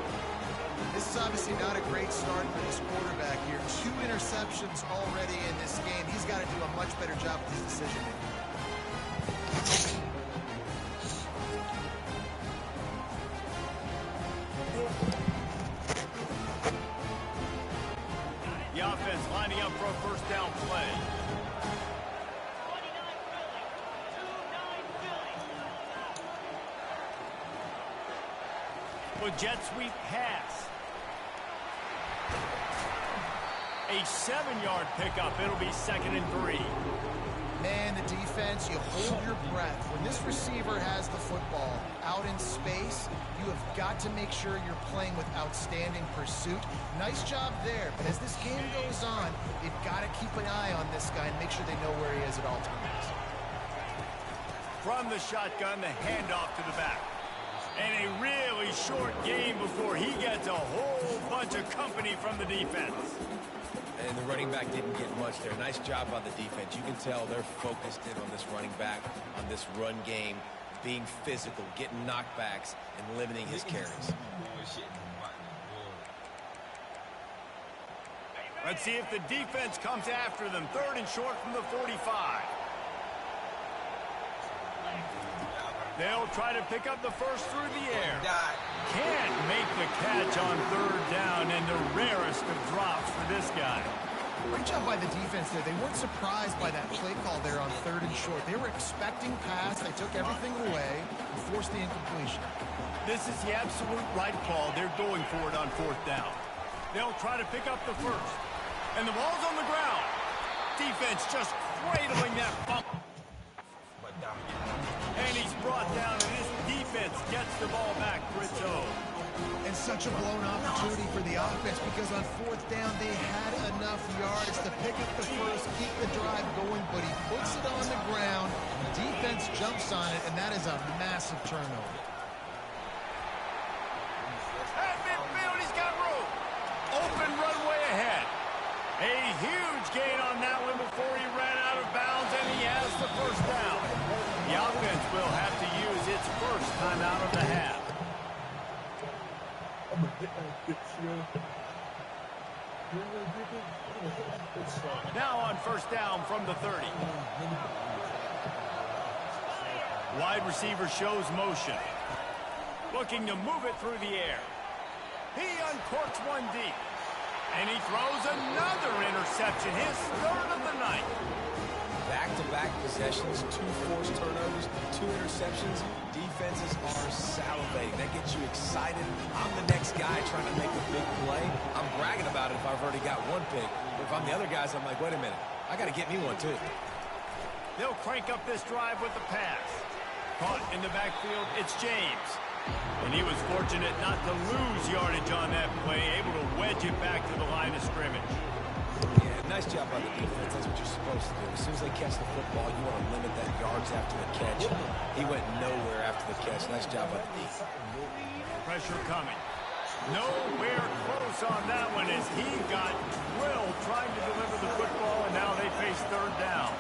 This is obviously not a great start for this quarterback here. 2 interceptions already in this game. He's got to do a much better job with his decision-making. The offense lining up for a first down play. With jet sweep pass. A 7-yard pickup. It'll be 2nd and 3. Man, the defense, you hold your breath. When this receiver has the football out in space, you have got to make sure you're playing with outstanding pursuit. Nice job there, but as this game goes on, they've got to keep an eye on this guy and make sure they know where he is at all times. From the shotgun, the handoff to the back. And a really short game before he gets a whole bunch of company from the defense. And the running back didn't get much there. Nice job on the defense. You can tell they're focused in on this running back, on this run game, being physical, getting knockbacks, and limiting his carries. Let's see if the defense comes after them. 3rd and short from the 45. They'll try to pick up the first through the air. Can't make the catch on 3rd down, and the rarest of drops for this guy. Great job by the defense there. They weren't surprised by that play call there on 3rd and short. They were expecting pass. They took everything away and forced the incompletion. This is the absolute right call. They're going for it on 4th down. They'll try to pick up the first. And the ball's on the ground. Defense just cradling that bump. And he's brought down, and his defense gets the ball back, Rizzo. And such a blown opportunity for the offense because on 4th down, they had enough yards to pick up the first, keep the drive going, but he puts it on the ground. The defense jumps on it, and that is a massive turnover. At midfield, he's got room. Open runway ahead. A huge gain on that one before he ran out of bounds, and he has the first down. The offense will have to use its first timeout of the half. Now on first down from the 30. Wide receiver shows motion. Looking to move it through the air. He uncorks one deep. And he throws another interception, his 3rd of the night. Back-to-back possessions, 2 forced turnovers, 2 interceptions. Defenses are salivating. That gets you excited. I'm the next guy trying to make a big play. I'm bragging about it if I've already got 1 pick. But if I'm the other guys, I'm like, wait a minute. I got to get me one, too. They'll crank up this drive with the pass. Caught in the backfield, it's James. And he was fortunate not to lose yardage on that play, able to wedge it back to the line of scrimmage. Yeah, nice job by the defense. That's what you're supposed to do. As soon as they catch the football, you want to limit that yards after the catch. He went nowhere after the catch. Nice job by the defense. Pressure coming. Nowhere close on that one as he got drilled trying to deliver the football, and now they face 3rd down.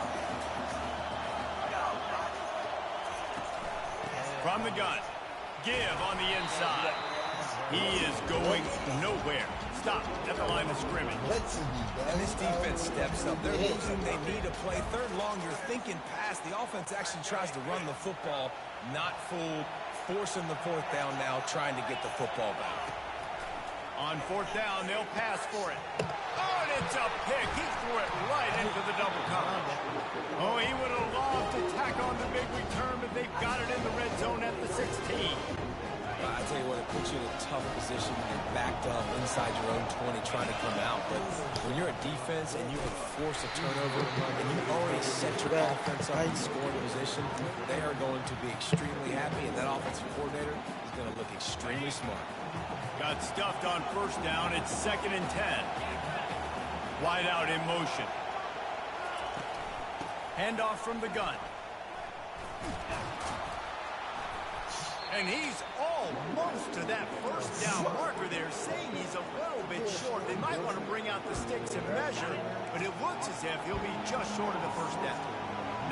From the gun. Give on the inside. He is going nowhere. Stop at the line of scrimmage. And this defense steps up. They're losing. They need a play. Third long, you're thinking pass. The offense actually tries to run the football. Not fooled. Forcing the fourth down now, trying to get the football back. On fourth down, they'll pass for it. Oh, and it's a pick. He threw it right into the double coverage. Oh, he would have loved to tack on the big return, but they've got it in the red zone at the 16. I tell you what, it puts you in a tough position when you're backed up inside your own 20 trying to come out. But when you're a defense and you can force a turnover and you already set your offense up in scoring position, they are going to be extremely happy, and that offensive coordinator is going to look extremely smart. Got stuffed on first down. It's 2nd and 10. Wide out in motion. Handoff from the gun. And he's almost to that first down marker there, saying he's a little bit short. They might want to bring out the sticks and measure, but it looks as if he'll be just short of the first down.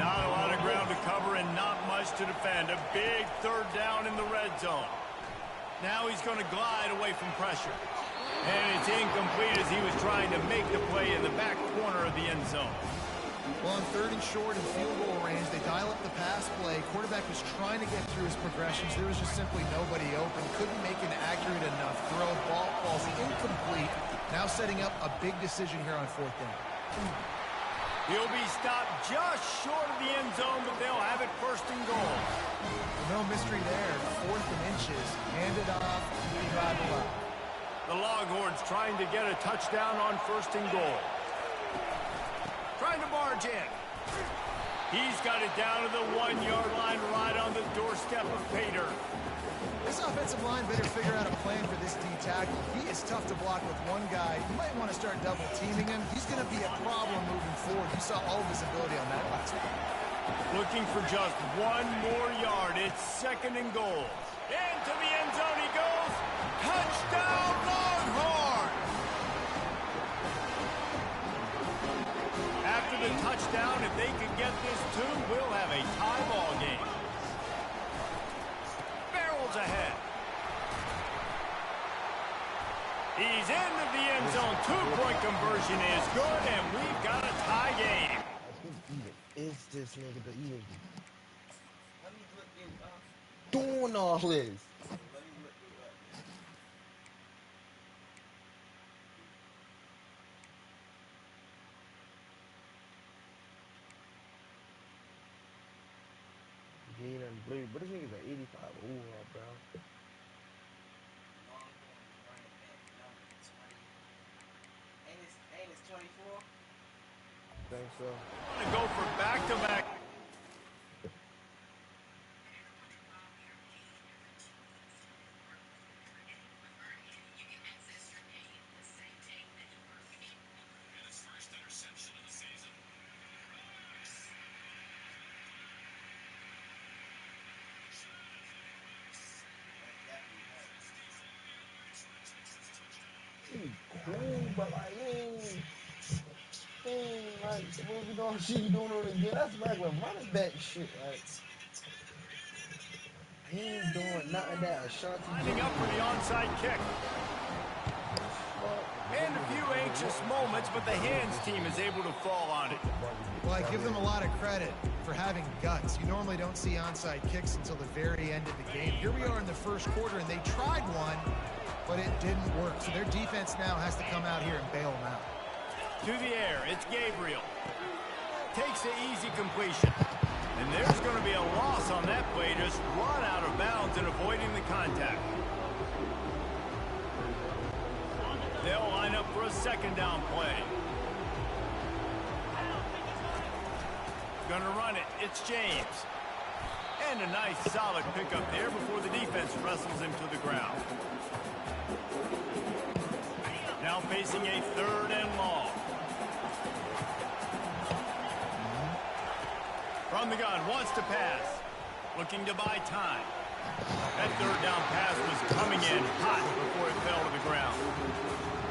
Not a lot of ground to cover and not much to defend. A big third down in the red zone. Now he's going to glide away from pressure. And it's incomplete as he was trying to make the play in the back corner of the end zone. Well, on 3rd and short and field goal range, they dial up the pass play. Quarterback was trying to get through his progressions. There was just simply nobody open. Couldn't make an accurate enough throw. Ball falls incomplete. Now setting up a big decision here on 4th down. He'll be stopped just short of the end zone, but they'll have it 1st and goal. No mystery there. 4th and inches. Hand it off. Drive it. The Longhorns trying to get a touchdown on 1st and goal. Trying to barge in. He's got it down to the 1-yard line right on the doorstep of Pater. This offensive line better figure out a plan for this D tackle. He is tough to block with one guy. You might want to start double teaming him. He's going to be a problem moving forward. You saw all of his ability on that last one. Looking for just 1 more yard. It's 2nd and goal. Into the end zone he goes. Touchdown Longhorn! After the touchdown, if they can get this too, we'll have a tie ball game. Barrels ahead. He's into the end zone. 2-point conversion is good, and we've got a tie game. Is this nigga the even doing all this? He ain't nothing blue, but this nigga's an 85 overall, bro. Ain't it 24? I think so. To go for back-to-back. Cool, but like, like, what we gonna see you doing it again? That's regular running back shit, like. He ain't doing nothing that Ashanti. Lining up for the onside kick. And a few anxious moments, but the hands team is able to fall on it. Well, I give them a lot of credit for having guts. You normally don't see onside kicks until the very end of the game. Here we are in the first quarter, and they tried one, but it didn't work. So their defense now has to come out here and bail them out. To the air, it's Gabriel. Takes the easy completion. And there's going to be a loss on that play, just run out of bounds and avoiding the contact. They'll line up for a 2nd down play. Gonna run it. It's James. And a nice solid pickup there before the defense wrestles him to the ground. Now facing a 3rd and long. From the gun, wants to pass. Looking to buy time. That 3rd down pass was coming in hot before it fell to the ground.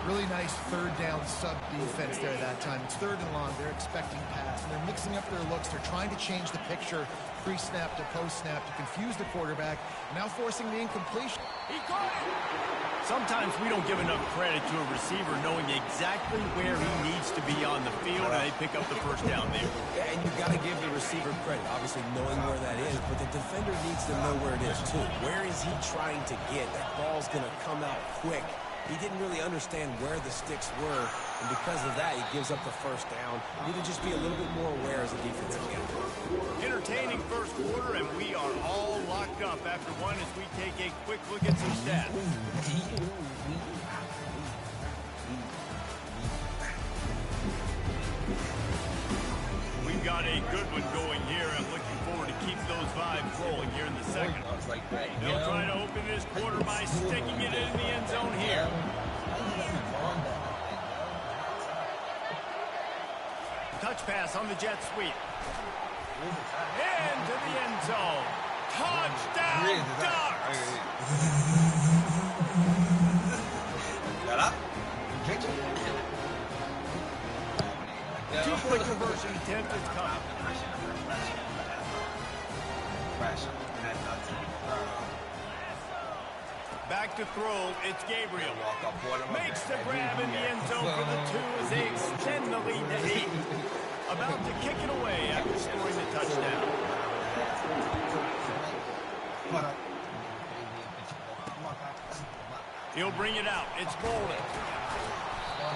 Really nice third down sub defense there that time. It's 3rd and long. They're expecting pass, and they're mixing up their looks. They're trying to change the picture pre-snap to post-snap to confuse the quarterback, now forcing the incompletion. He caught it! Sometimes we don't give enough credit to a receiver knowing exactly where he needs to be on the field, and they pick up the first down there. Yeah, and you've got to give the receiver credit, obviously knowing where that is, but the defender needs to know where it is too. Where is he trying to get? That ball's going to come out quick. He didn't really understand where the sticks were, and because of that, he gives up the first down. You need to just be a little bit more aware as a defensive guy. Entertaining first quarter, and we are all locked up after one as we take a quick look at some stats. We've got a good one going here. I'm looking forward to keep those vibes rolling here in the second. They'll try to open this quarter by sticking it in the end zone here. Touch pass on the jet sweep. Into the end zone. Touchdown, Ducks! Two-point conversion attempt is coming. Back to throw, it's Gabriel. Makes the grab in the end zone for the 2 as they extend the lead to 8. About to kick it away after scoring the touchdown. He'll bring it out. It's Bolden.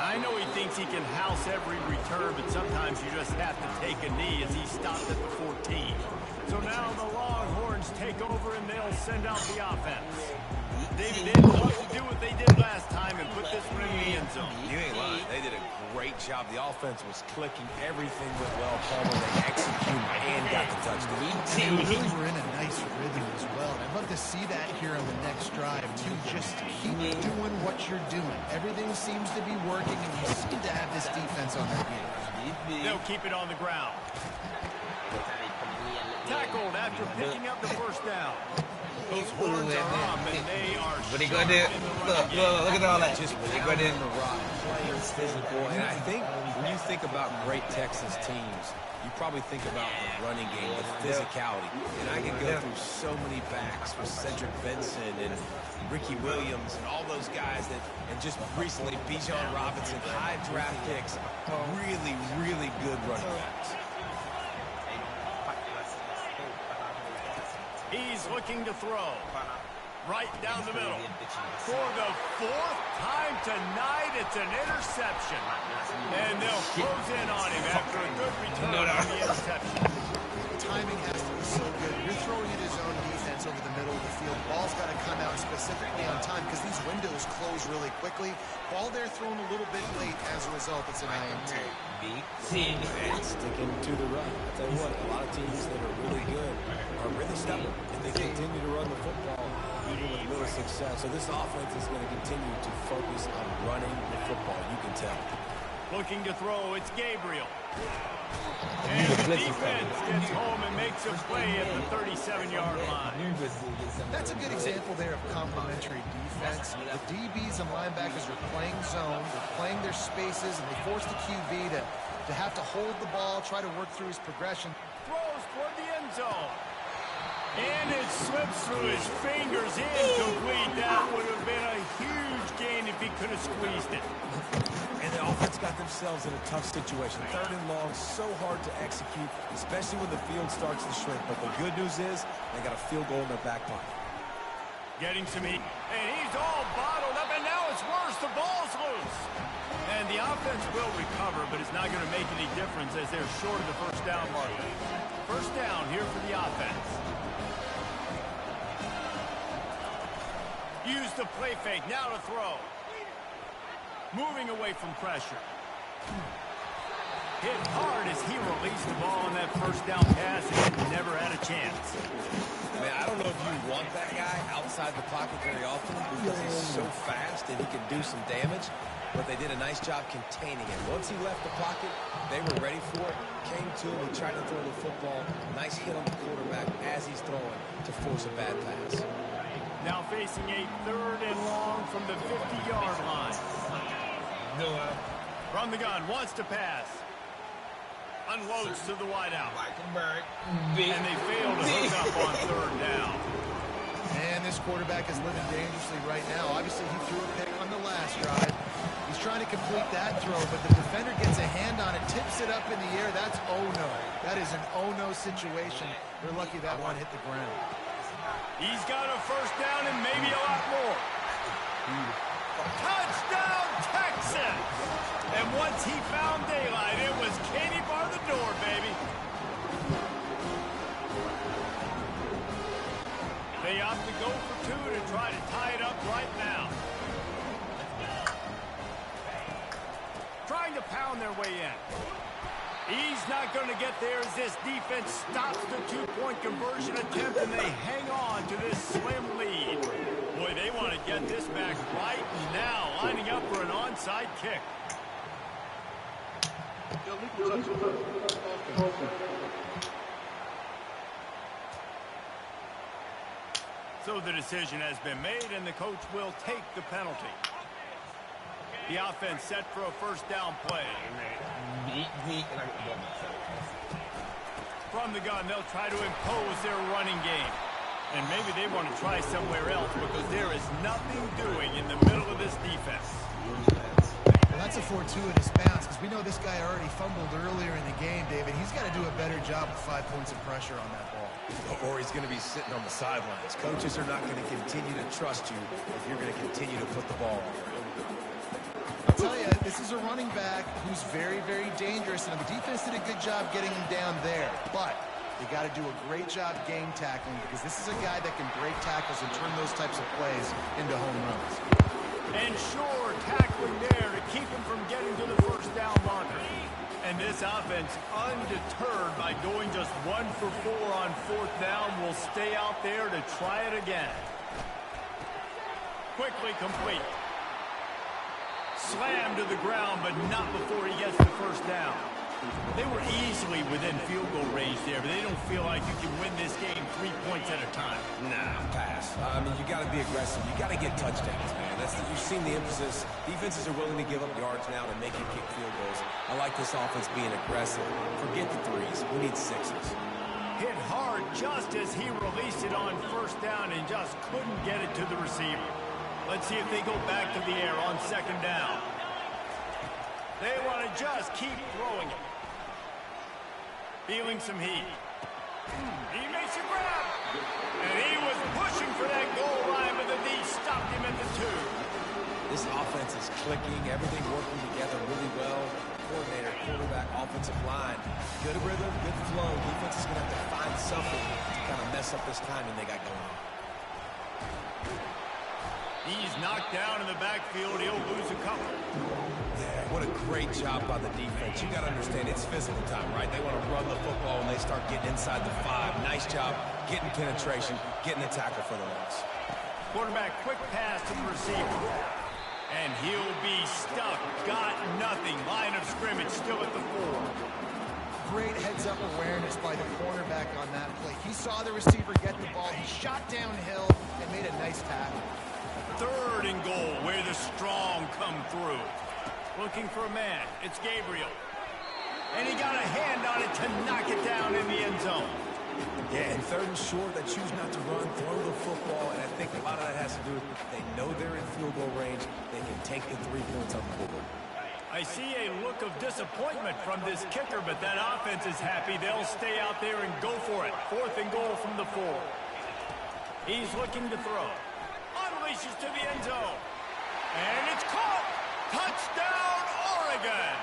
I know he thinks he can house every return, but sometimes you just have to take a knee as he stopped at the 14. So now the Longhorns take over and they'll send out the offense. David didn't want to do what they did last time and put this one in the end zone. You ain't lying. They did a great job. The offense was clicking. Everything went well. Palmer, they executed and got the touchdown. They really were in a nice rhythm as well. I'd love to see that here on the next drive, too. Just keep doing what you're doing. Everything seems to be working, and you seem to have this defense on their game. They'll keep it on the ground. Tackled after picking up the first down. Those horns are up, and they are What are you going to do? Look at all that. Just pounding the rock, playing physical. And I think when you think about great Texas teams, you probably think about the running game, the physicality. And I can go through so many backs with Cedric Benson and Ricky Williams and all those guys that, and just recently Bijan Robinson, high draft picks, really, really good running backs. He's looking to throw. Right down the middle. For the 4th time tonight, it's an interception. And they'll close in on him after a good return on the interception. Timing has to be so good. You're throwing at his own defense over the middle of the field. Ball's got to come out specifically on time because these windows close really quickly. Ball there thrown a little bit late. As a result, it's an INT. Sticking to the run. I tell you what, a lot of teams that are really good are really stubborn, and they continue to run the football even with little success. So this offense is going to continue to focus on running the football. You can tell. Looking to throw, it's Gabriel. And the defense gets home and makes a play at the 37-yard line. That's a good example there of complementary defense. The DBs and linebackers are playing zone, they're playing their spaces, and they force the QB to have to hold the ball, try to work through his progression. Throws toward the end zone. And it slips through his fingers, incomplete. That would have been a huge gain if he could have squeezed it. And the offense got themselves in a tough situation. 3rd and long, so hard to execute, especially when the field starts to shrink. But the good news is they got a field goal in their back pocket. Getting some heat. And he's all bottled up, and now it's worse. The ball's loose. And the offense will recover, but it's not going to make any difference as they're short of the first down marker. First down here for the offense. Use the play fake, now to throw. Moving away from pressure. Hit hard as he released the ball on that first down pass and never had a chance. Man, I don't know if you want that guy outside the pocket very often because he's so fast and he can do some damage, but they did a nice job containing him. Once he left the pocket, they were ready for it, came to him, he tried to throw the football. Nice hit on the quarterback as he's throwing to force a bad pass. Now facing a 3rd and long from the 50-yard line. From the gun, wants to pass. Unloads to the wideout. And they fail to hook up on third down. And this quarterback is living dangerously right now. Obviously, he threw a pick on the last drive. He's trying to complete that throw, but the defender gets a hand on it, tips it up in the air. That's oh-no. That is an oh-no situation. They're lucky that one hit the ground. He's got a first down and maybe a lot more. Touchdown, Texans! And once he found daylight, it was Katie bar the door, baby. They opt to go for two to try to tie it up right now. Trying to pound their way in. He's not going to get there as this defense stops the two-point conversion attempt, and they hang on to this slim lead. Boy, they want to get this back right now, lining up for an onside kick. So the decision has been made, and the coach will take the penalty. The offense set for a first down play. From the gun, they'll try to impose their running game. And maybe they want to try somewhere else because there is nothing doing in the middle of this defense. Well, that's a fortuitous bounce because we know this guy already fumbled earlier in the game, David. He's got to do a better job with 5 points of pressure on that ball. Or he's going to be sitting on the sidelines. Coaches are not going to continue to trust you if you're going to continue to put the ball on the field. I'll tell you, this is a running back who's very, very dangerous, and the defense did a good job getting him down there. But they got to do a great job game tackling because this is a guy that can break tackles and turn those types of plays into home runs. And sure, tackling there to keep him from getting to the first down marker. And this offense, undeterred by going just 1 for 4 on fourth down, will stay out there to try it again. Quickly complete. Slammed to the ground, but not before he gets the first down. They were easily within field goal range there, but they don't feel like you can win this game 3 points at a time. Nah, pass. I mean, you got to be aggressive. You got to get touchdowns, man. You've seen the emphasis. Defenses are willing to give up yards now to make you kick field goals. I like this offense being aggressive. Forget the threes. We need sixes. Hit hard just as he released it on first down and just couldn't get it to the receiver. Let's see if they go back to the air on second down. They want to just keep throwing it. Feeling some heat. He makes a grab. And he was pushing for that goal line, but the D stopped him at the 2. This offense is clicking. Everything working together really well. Coordinator, quarterback, offensive line. Good rhythm, good flow. Defense is going to have to find something to kind of mess up this timing they got going on. He's knocked down in the backfield. He'll lose a couple. Yeah, what a great job by the defense. You got to understand, it's physical time, right? They want to run the football when they start getting inside the 5. Nice job getting penetration, getting the tackle for the loss. Quarterback, quick pass to the receiver. And he'll be stuck. Got nothing. Line of scrimmage still at the 4. Great heads-up awareness by the cornerback on that play. He saw the receiver get the ball. He shot downhill and made a nice tackle. Third and goal, where the strong come through. Looking for a man. It's Gabriel. And he got a hand on it to knock it down in the end zone. Yeah, and third and short, they choose not to run, throw the football, and I think a lot of that has to do with they know they're in field goal range. They can take the 3 points on the board. I see a look of disappointment from this kicker, but that offense is happy. They'll stay out there and go for it. 4th and goal from the 4. He's looking to throw. Unleashes to the end zone. And it's caught. Touchdown, Oregon.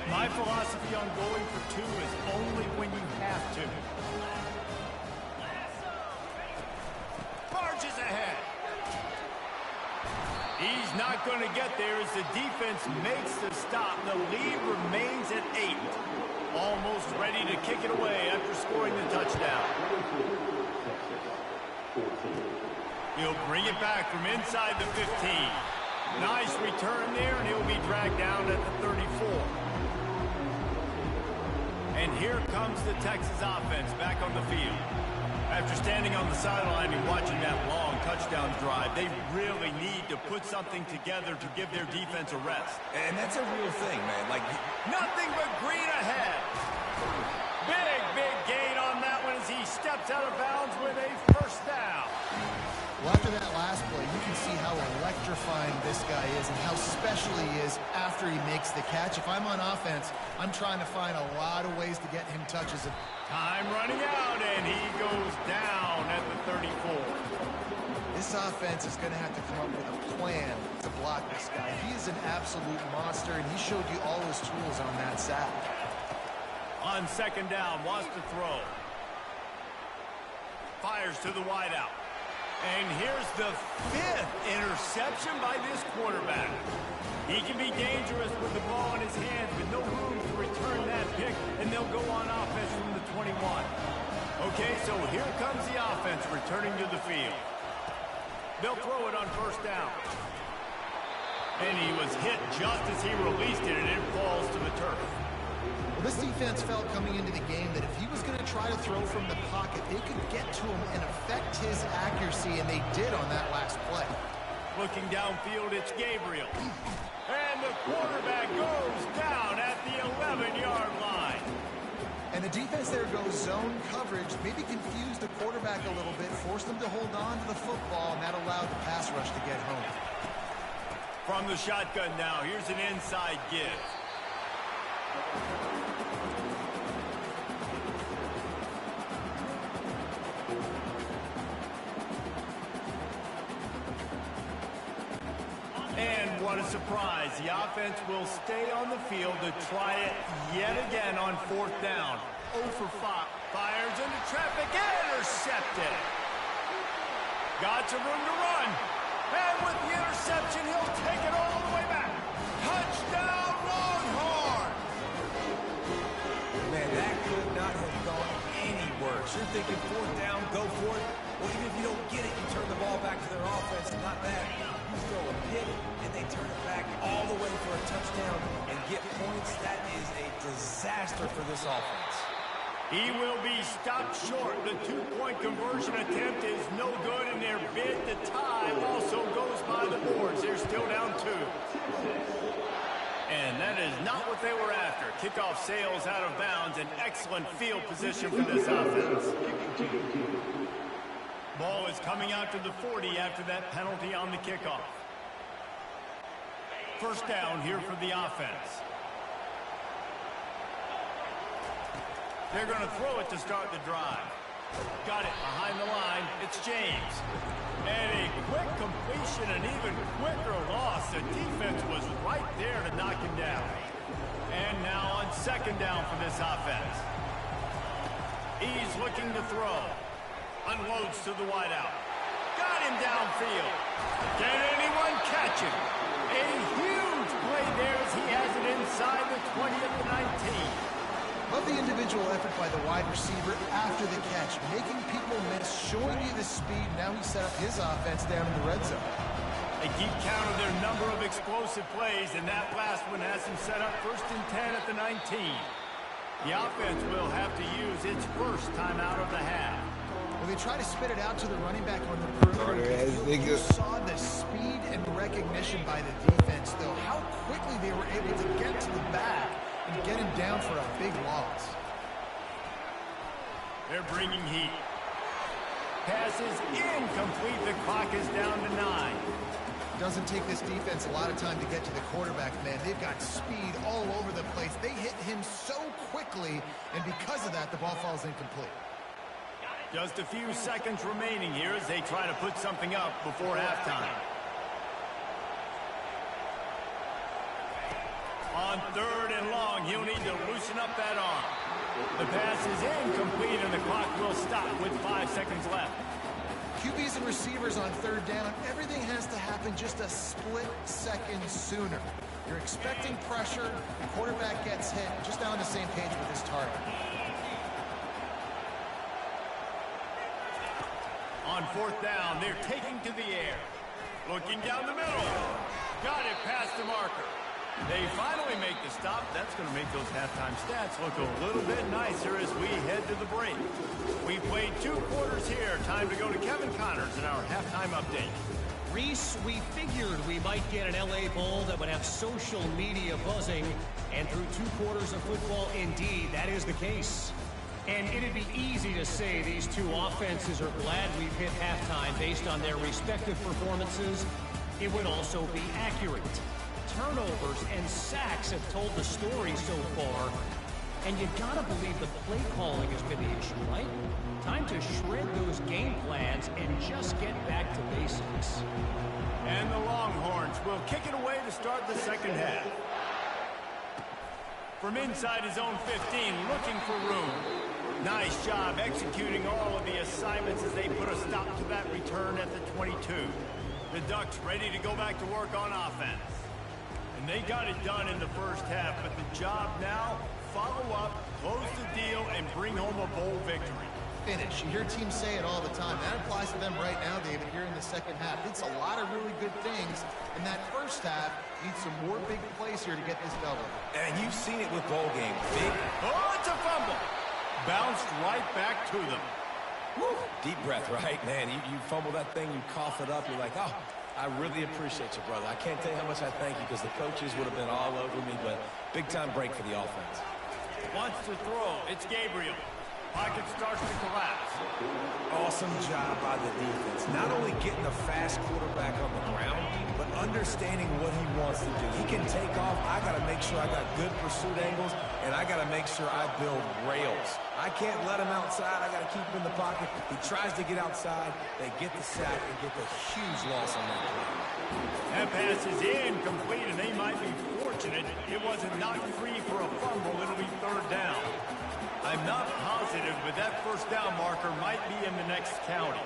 My philosophy on going for 2 is only when you have to. Marches ahead. He's not going to get there as the defense makes the stop. The lead remains at 8. Almost ready to kick it away after scoring the touchdown. He'll bring it back from inside the 15. Nice return there, and he'll be dragged down at the 34. And here comes the Texas offense back on the field. After standing on the sideline and watching that long touchdown drive, they really need to put something together to give their defense a rest. And that's a real thing, man. Like, nothing but green ahead. Big gain on that one as he steps out of bounds with a first down. Well, after that last play, you can see how electrifying this guy is and how special he is after he makes the catch. If I'm on offense, I'm trying to find a lot of ways to get him touches. Time running out, and he goes down at the 34. This offense is going to have to come up with a plan to block this guy. He is an absolute monster, and he showed you all his tools on that sack. On second down, wants to throw. Fires to the wideout. And here's the 5th interception by this quarterback. He can be dangerous with the ball in his hands, with no room to return that pick, and they'll go on offense from the 21. Okay, so here comes the offense returning to the field. They'll throw it on first down. And he was hit just as he released it, and it falls to the turf. Well, this defense felt coming into the game that if he was going to try to throw from the pocket, they could get to him and affect his accuracy, and they did on that last play. Looking downfield, it's Gabriel. And the quarterback goes down at the 11-yard line. And the defense there goes zone coverage, maybe confused the quarterback a little bit, forced him to hold on to the football, and that allowed the pass rush to get home. From the shotgun now, here's an inside give. And what a surprise. The offense will stay on the field to try it yet again on fourth down. 0 for 5. Fires into traffic. Intercepted. Got some room to run. And with the interception, he'll take it all the way back. Touchdown, Longhorn! man, that could not have gone any worse. You're thinking fourth down, go for it. Well, even if you don't get it, you turn the ball back to their offense. Not that. You throw a pick, and they turn it back all the way for a touchdown and get points. That is a disaster for this offense. He will be stopped short. The two-point conversion attempt is no good, and their bid to tie also goes by the boards. They're still down 2. And that is not what they were after. Kickoff sails out of bounds. An excellent field position for this offense. Ball is coming out to the 40 after that penalty on the kickoff. First down here for the offense. They're going to throw it to start the drive. Got it behind the line. It's James. And a quick completion, an even quicker loss. The defense was right there to knock him down. And now on second down for this offense. He's looking to throw. Unloads to the wideout. Got him downfield. Can anyone catch him? A huge play there as he has it inside the 20 of the 19. Love the individual effort by the wide receiver after the catch, making people miss, showing you the speed. Now he set up his offense down in the red zone. They keep count of their number of explosive plays, and that last one has them set up 1st and 10 at the 19. The offense will have to use its first timeout of the half. Well, they try to spit it out to the running back on the perimeter. You saw the speed and recognition by the defense, though. How quickly they were able to get to the back and get him down for a big loss. They're bringing heat. Pass is incomplete. The clock is down to 9. Doesn't take this defense a lot of time to get to the quarterback, man. They've got speed all over the place. They hit him so quickly, and because of that, the ball falls incomplete. Just a few seconds remaining here as they try to put something up before halftime. On 3rd and long, he'll need to loosen up that arm. The pass is incomplete, and the clock will stop with 5 seconds left. QBs and receivers on 3rd down, everything has to happen just a split second sooner. You're expecting pressure, the quarterback gets hit, just on the same page with his target. On 4th down, they're taking to the air. Looking down the middle. Got it past the marker. They finally make the stop. That's going to make those halftime stats look a little bit nicer as we head to the break. We played 2 quarters here. Time to go to Kevin Connors in our halftime update. Reese, we figured we might get an LA Bowl that would have social media buzzing, and through 2 quarters of football, indeed, that is the case. And it'd be easy to say these 2 offenses are glad we've hit halftime based on their respective performances. It would also be accurate. Turnovers and sacks have told the story so far, and you gotta believe the play calling has been the issue, right? Time to shred those game plans and just get back to basics. And the Longhorns will kick it away to start the second half. From inside his own 15, looking for room. Nice job executing all of the assignments as they put a stop to that return at the 22. The Ducks ready to go back to work on offense. And they got it done in the first half, but the job now, follow up, close the deal, and bring home a bowl victory. Finish. You hear teams say it all the time. That applies to them right now, David, here in the second half. It's a lot of really good things. In that first half, need some more big plays here to get this double. And you've seen it with bowl games. Big. Oh, it's a fumble. Bounced right back to them. Woo. Deep breath, right? Man, you fumble that thing, you cough it up, you're like, oh, I really appreciate you, brother. I can't tell you how much I thank you because the coaches would have been all over me, but big-time break for the offense. Wants to throw. It's Gabriel. Pocket starts to collapse. Awesome job by the defense. Not only getting a fast quarterback on the ground, but understanding what he wants to do. He can take off. I got to make sure I got good pursuit angles, and I got to make sure I build rails. I can't let him outside. I got to keep him in the pocket. He tries to get outside. They get the sack and get the huge loss on that play. That pass is incomplete, and they might be fortunate it wasn't knocked free for a fumble. It'll be third down. I'm not positive, but that first down marker might be in the next county.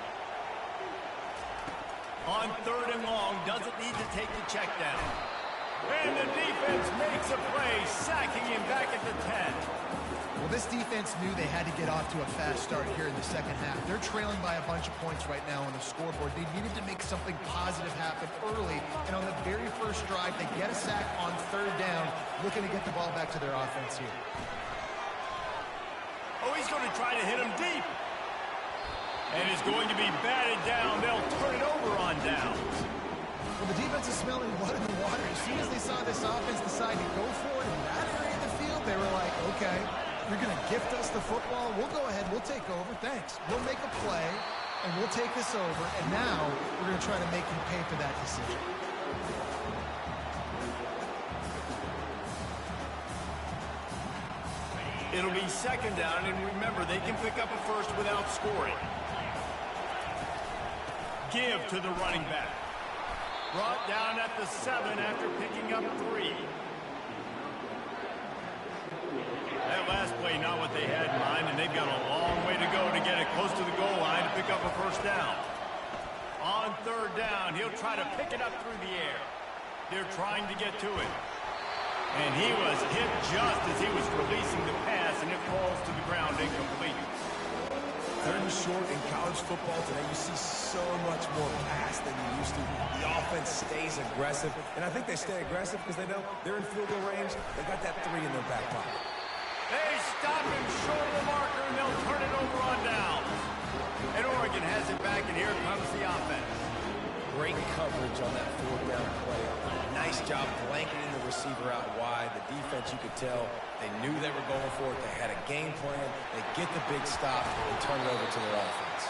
On third and long, doesn't need to take the check down. And the defense makes a play, sacking him back at the 10. Well, this defense knew they had to get off to a fast start here in the second half. They're trailing by a bunch of points right now on the scoreboard. They needed to make something positive happen early, and on the very first drive, they get a sack on third down, looking to get the ball back to their offense here. Oh, he's going to try to hit him deep. And is going to be batted down. They'll turn it over on downs. Well, the defense is smelling blood in the water. As soon as they saw this offense decide to go for it in that area of the field, they were like, okay, you're going to gift us the football. We'll go ahead. We'll take over. Thanks. We'll make a play, and we'll take this over. And now we're going to try to make you pay for that decision. It'll be second down, and remember, they can pick up a first without scoring. Give to the running back. Brought down at the 7 after picking up 3. That last play, not what they had in mind, and they've got a long way to go to get it close to the goal line to pick up a first down. On third down, he'll try to pick it up through the air. They're trying to get to it. And he was hit just as he was releasing the pass, and it falls to the ground incomplete. Third and short in college football today, you see so much more pass than you used to. The offense stays aggressive, and I think they stay aggressive because they know they're in field goal range. They got that 3 in their back pocket. They stop him short of the marker, and they'll turn it over on down. And Oregon has it back, and here comes the offense. Great coverage on that fourth down play. Nice job blanketing the receiver out wide. The defense, you could tell, they knew they were going for it. They had a game plan. They get the big stop and turn it over to their offense.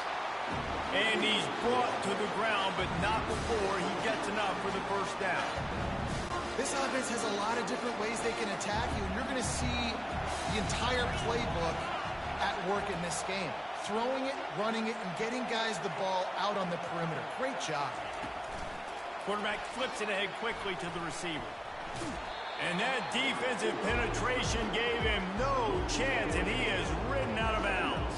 And he's brought to the ground, but not before he gets enough for the first down. This offense has a lot of different ways they can attack you, and you're going to see the entire playbook at work in this game. Throwing it, running it, and getting guys the ball out on the perimeter. Great job. Quarterback flips it ahead quickly to the receiver. And that defensive penetration gave him no chance, and he is ridden out of bounds.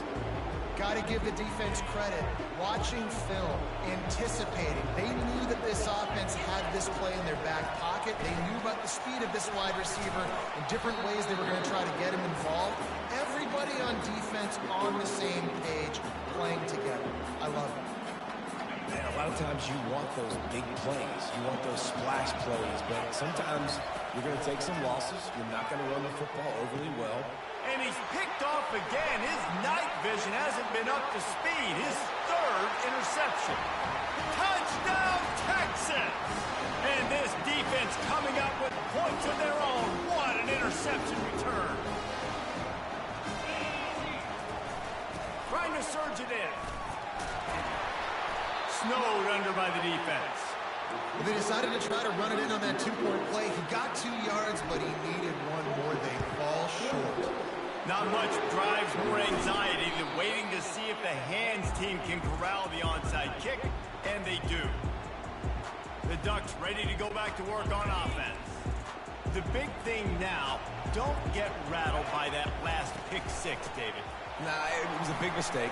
Got to give the defense credit. Watching film, anticipating. They knew that this offense had this play in their back pocket. They knew about the speed of this wide receiver and different ways they were going to try to get him involved. Everybody on defense on the same page, playing together. I love it. Man, a lot of times you want those big plays. You want those splash plays, but sometimes you're going to take some losses. You're not going to run the football overly well. And he's picked off again. His night vision hasn't been up to speed. His third interception. Touchdown, Texans! And this defense coming up with points of their own. What an interception return. Trying to surge it in. Snowed under by the defense. Well, they decided to try to run it in on that two-point play. He got 2 yards, but he needed one more. They fall short. Not much drives more anxiety than waiting to see if the hands team can corral the onside kick, and they do. The Ducks ready to go back to work on offense. The big thing now, don't get rattled by that last pick six, David. Nah, it was a big mistake.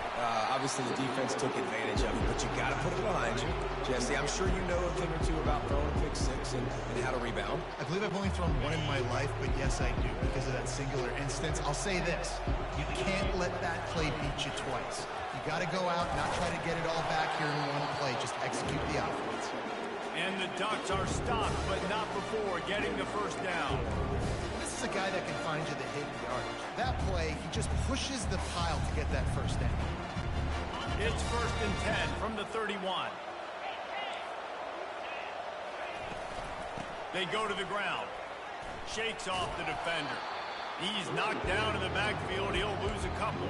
Obviously, the defense took advantage of it, but you got to put it behind you. Jesse, I'm sure you know a thing or two about throwing a pick six and how to rebound. I believe I've only thrown one in my life, but yes, I do, because of that singular instance. I'll say this. You can't let that play beat you twice. You got to go out, not try to get it all back here in one play. Just execute the offense. And the Ducks are stopped, but not before getting the first down. This is a guy that can find you the hidden yardage. That play, he just pushes the pile to get that first down. It's 1st and 10 from the 31. They go to the ground. Shakes off the defender. He's knocked down in the backfield. He'll lose a couple.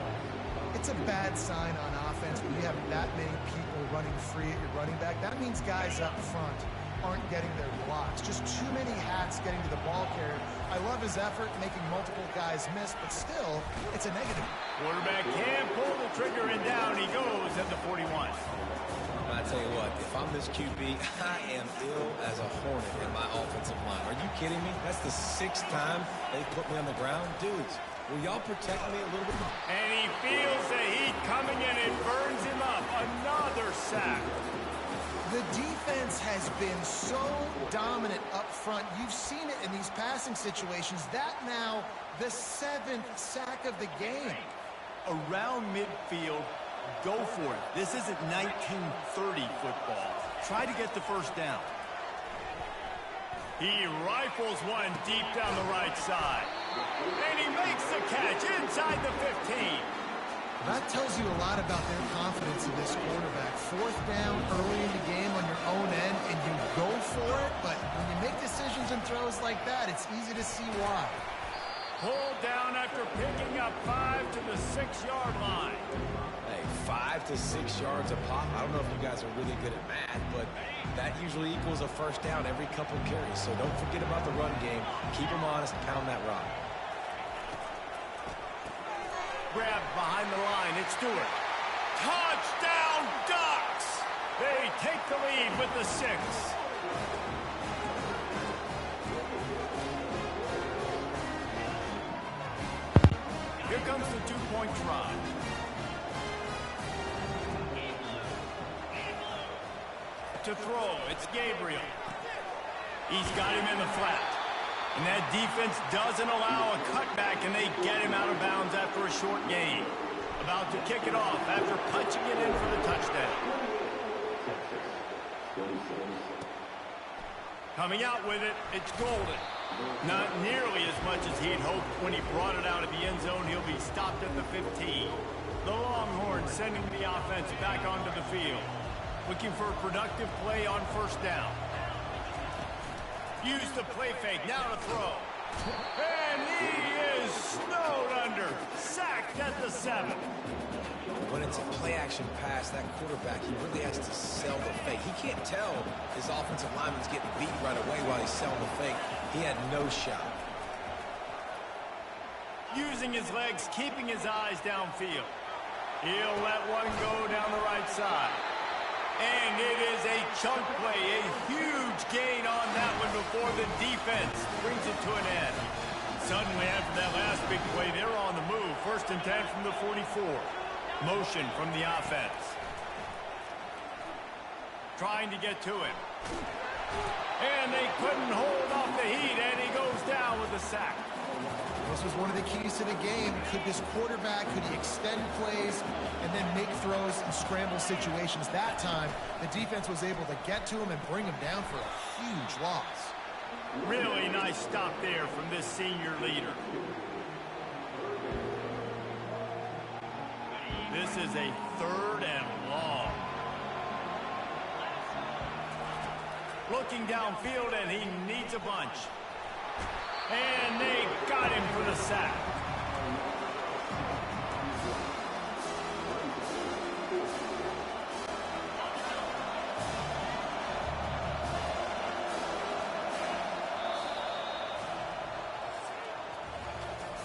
It's a bad sign on offense when you have that many people running free at your running back. That means guys up front aren't getting their blocks. Just too many hats getting to the ball carrier. I love his effort, making multiple guys miss, but still, it's a negative. Quarterback can pull the trigger, and down he goes at the 41. I tell you what, if I'm this QB, I am ill as a hornet in my offensive line. Are you kidding me? That's the 6th time they put me on the ground. Dudes, will y'all protect me a little bit more? And he feels the heat coming, and it burns him up. Another sack. The defense has been so dominant up front. You've seen it in these passing situations. That now the 7th sack of the game. Around midfield, go for it. This isn't 1930 football. Try to get the first down. He rifles one deep down the right side. And he makes the catch inside the 15. That tells you a lot about their confidence in this quarterback. 4th down early in the game on your own end, and you go for it, but when you make decisions and throws like that, it's easy to see why. Pulled down after picking up 5 to the 6-yard line. Hey, 5 to 6 yards a pop. I don't know if you guys are really good at math, but that usually equals a first down every couple carries. So don't forget about the run game. Keep them honest, pound that rock. Grab behind the line. It's Stewart. Touchdown, Ducks! They take the lead with the 6. Here comes the 2-point try. To throw, it's Gabriel. He's got him in the flat. And that defense doesn't allow a cutback, and they get him out of bounds after a short gain. About to kick it off after punching it in for the touchdown. Coming out with it, it's Golden. Not nearly as much as he'd hoped when he brought it out of the end zone. He'll be stopped at the 15. The Longhorns sending the offense back onto the field. Looking for a productive play on first down. Use the play fake, now to throw. And he is snowed under. Sacked at the 7. When it's a play-action pass, that quarterback, he really has to sell the fake. He can't tell his offensive lineman's getting beat right away while he's selling the fake. He had no shot. Using his legs, keeping his eyes downfield. He'll let one go down the right side. And it is a chunk play, a huge gain on that one before the defense brings it to an end. Suddenly, after that last big play, they're on the move. 1st and 10 from the 44. Motion from the offense. Trying to get to him. And they couldn't hold off the heat, and he goes down with a sack. This was one of the keys to the game. Could this quarterback, could he extend plays and then make throws in scramble situations? That time, the defense was able to get to him and bring him down for a huge loss. Really nice stop there from this senior leader. This is a 3rd and long. Looking downfield, and he needs a bunch. And they got him for the sack.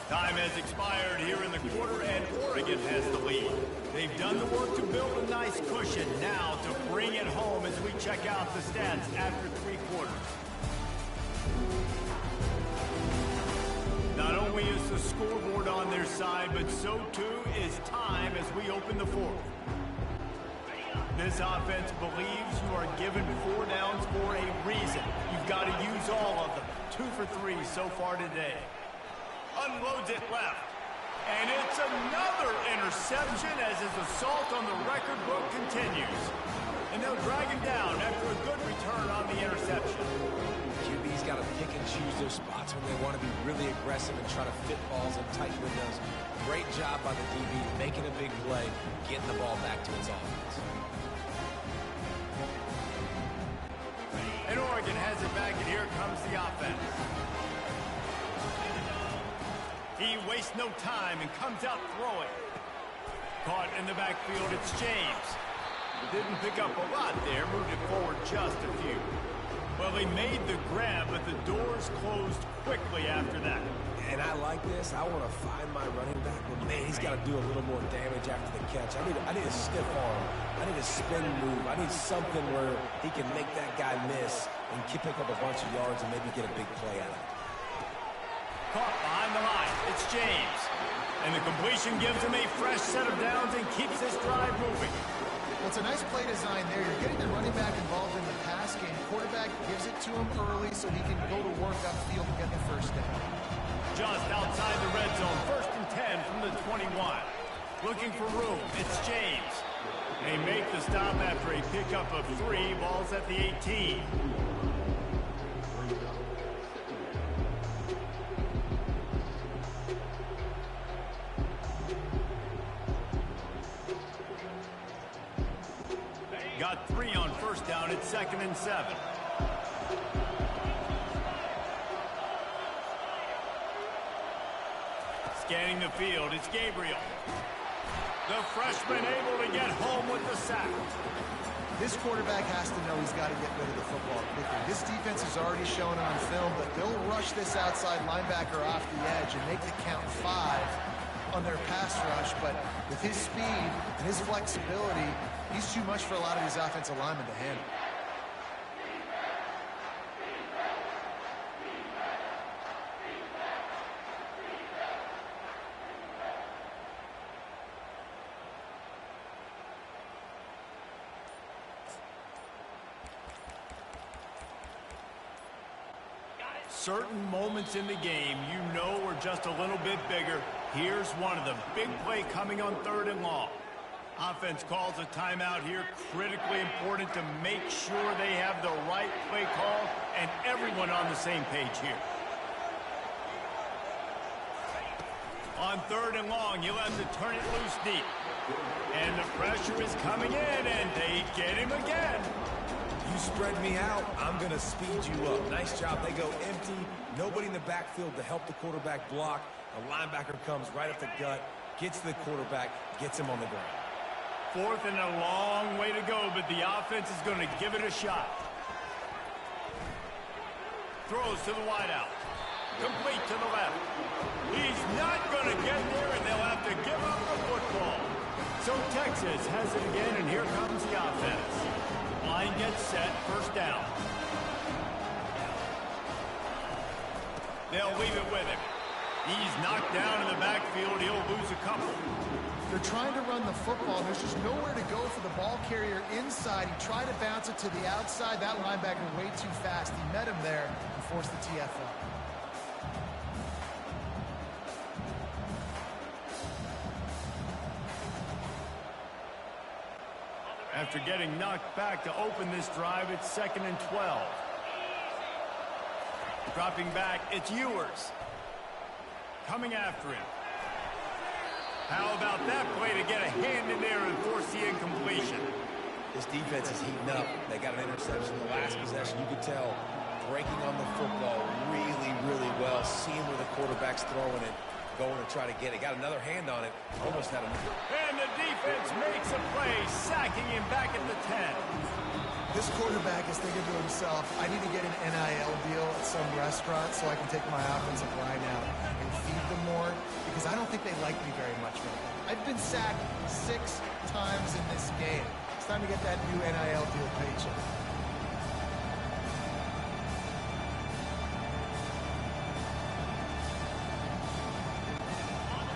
Time has expired here in the quarter, and Oregon has the lead. They've done the work to build a nice cushion. Now to bring it home as we check out the stats after 3 quarters. Not only is the scoreboard on their side, but so too is time as we open the 4th. This offense believes you are given 4 downs for a reason. You've got to use all of them. 2 for 3 so far today. Unloads it left. And it's another interception as his assault on the record book continues. And they'll drag him down after a good return on the interception. QB's got to pick and choose their spots when they want to be really aggressive and try to fit balls in tight windows. Great job by the DB making a big play, getting the ball back to its offense. And Oregon has it back, and here comes the offense. He wastes no time and comes out throwing. Caught in the backfield, it's James. Didn't pick up a lot there, moved it forward just a few. Well, he made the grab, but the doors closed quickly after that. And I like this. I want to find my running back, but man, he's got to do a little more damage after the catch. I need a stiff arm. I need a spin move. I need something where he can make that guy miss and pick up a bunch of yards and maybe get a big play out of it. Caught behind the line. It's James. And the completion gives him a fresh set of downs and keeps this drive moving. Well, it's a nice play design there. You're getting the running back involved in the pass game. Quarterback gives it to him early so he can go to work upfield and get the first down. Just outside the red zone. 1st and 10 from the 21. Looking for room. It's James. They make the stop after a pickup of 3. Ball's at the 18. Got 3 on 1st down. It's 2nd and 7. Scanning the field, it's Gabriel. The freshman able to get home with the sack. This quarterback has to know he's got to get rid of the football quickly. This defense has already shown on film that they'll rush this outside linebacker off the edge and make the count 5 on their pass rush. But with his speed and his flexibility, he's too much for a lot of these offensive linemen to handle. Certain moments in the game you know are just a little bit bigger. Here's one of them. Big play coming on 3rd and long. Offense calls a timeout here. Critically important to make sure they have the right play call and everyone on the same page here. On 3rd and long, he'll have to turn it loose deep. And the pressure is coming in, and they get him again. You spread me out, I'm going to speed you up. Nice job. They go empty. Nobody in the backfield to help the quarterback block. The linebacker comes right up the gut, gets to the quarterback, gets him on the ground. 4th and a long way to go, but the offense is going to give it a shot. Throws to the wideout. Complete to the left. He's not going to get there, and they'll have to give up the football. So Texas has it again, and here comes the offense. Line gets set, 1st down. They'll leave it with him. He's knocked down in the backfield. He'll lose a couple. They're trying to run the football. There's just nowhere to go for the ball carrier inside. He tried to bounce it to the outside. That linebacker way too fast. He met him there and forced the TFL. After getting knocked back to open this drive, it's 2nd and 12. Dropping back, it's Ewers. Coming after him. How about that play to get a hand in there and force the incompletion? This defense is heating up. They got an interception in the last possession. You could tell breaking on the football really, really well, seeing where the quarterback's throwing it, going to try to get it. Got another hand on it. Almost had another. And the defense makes a play, sacking him back at the 10. This quarterback is thinking to himself, I need to get an NIL deal at some restaurant so I can take my offensive line out and feed them more, because I don't think they like me very much right now. I've been sacked 6 times in this game. It's time to get that new NIL deal paycheck.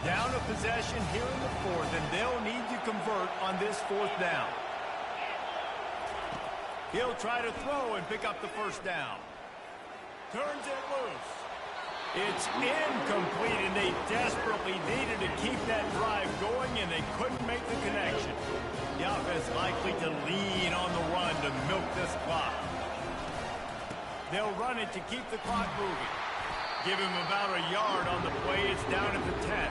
Down a possession here in the 4th, and they'll need to convert on this 4th down. He'll try to throw and pick up the 1st down. Turns it loose. It's incomplete, and they desperately needed to keep that drive going, and they couldn't make the connection. The offense likely to lean on the run to milk this clock. They'll run it to keep the clock moving. Give him about a yard on the play. It's down at the 10.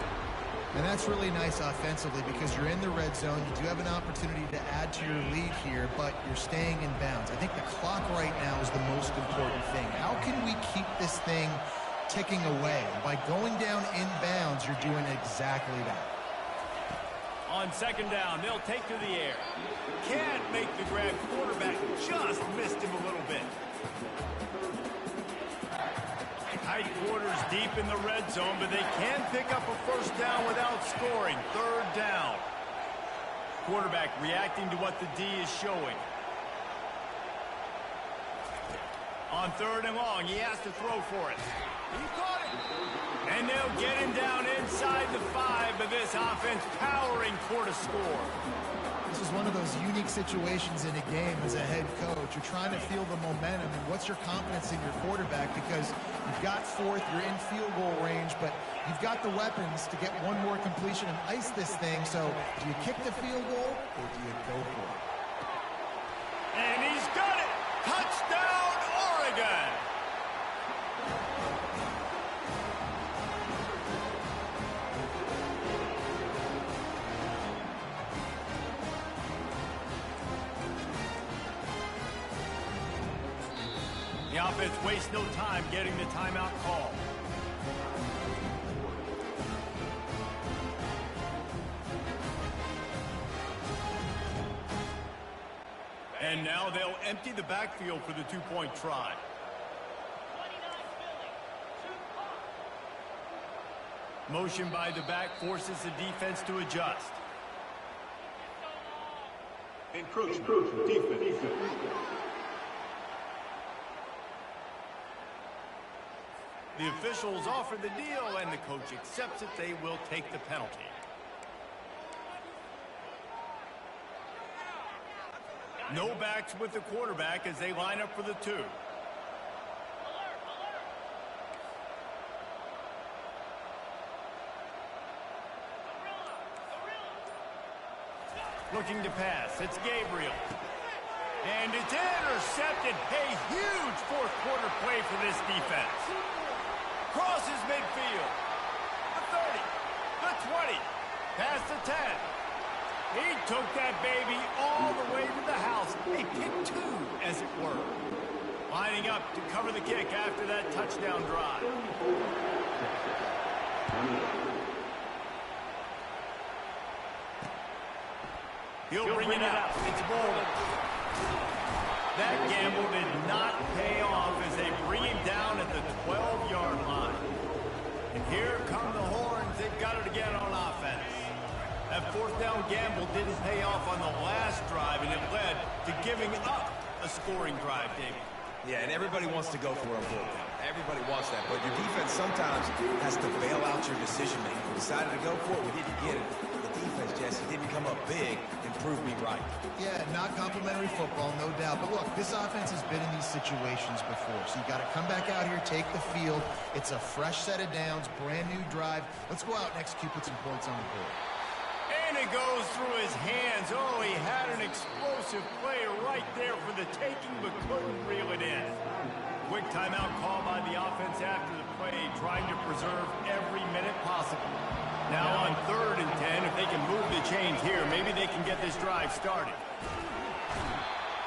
And that's really nice offensively because you're in the red zone. You do have an opportunity to add to your lead here, but you're staying in bounds. I think the clock right now is the most important thing. How can we keep this thing ticking away? By going down in bounds, you're doing exactly that. On 2nd down, they'll take to the air. Can't make the grab. Quarterback just missed him a little bit. Tight quarters deep in the red zone, but they can pick up a 1st down without scoring. 3rd down. Quarterback reacting to what the D is showing. On 3rd and long, he has to throw for it. He caught it. And they'll get him down inside the 5, but this offense powering toward a score. This is one of those unique situations in a game as a head coach. You're trying to feel the momentum, and what's your confidence in your quarterback? Because you've got 4th, you're in field goal range, but you've got the weapons to get one more completion and ice this thing. So do you kick the field goal or do you go for it? And he's got it! Touchdown, Oregon! The offense wastes no time getting the timeout call. And now they'll empty the backfield for the 2-point try. Motion by the back forces the defense to adjust. Encroachment, defense. The officials offer the deal, and the coach accepts it. They will take the penalty. No backs with the quarterback as they line up for the 2. Looking to pass. It's Gabriel. And it's intercepted. A huge 4th quarter play for this defense. Crosses midfield. The 30. The 20. Past the 10. He took that baby all the way to the house. A pick 2, as it were. Lining up to cover the kick after that touchdown drive. He'll bring it out. It's Bowling. That gamble did not pay off as they bring him down at the 12-yard line. And here come the horns. They've got it again on offense. That 4th down gamble didn't pay off on the last drive, and it led to giving up a scoring drive, David. Yeah, and everybody wants to go for a 4th down. Everybody wants that, but your defense sometimes has to bail out your decision-making. We decided to go for it. We didn't get it. The defense, Jesse, didn't come up big and prove me right. Yeah, not complimentary football, no doubt. But look, this offense has been in these situations before. So you got to come back out here, take the field. It's a fresh set of downs, brand new drive. Let's go out and execute, put some points on the board. And it goes through his hands. Oh, he had an explosive play right there for the taking, but couldn't reel it in. Quick timeout call by the offense after the play, trying to preserve every minute possible. Now on 3rd and 10, if they can move the chains here, maybe they can get this drive started.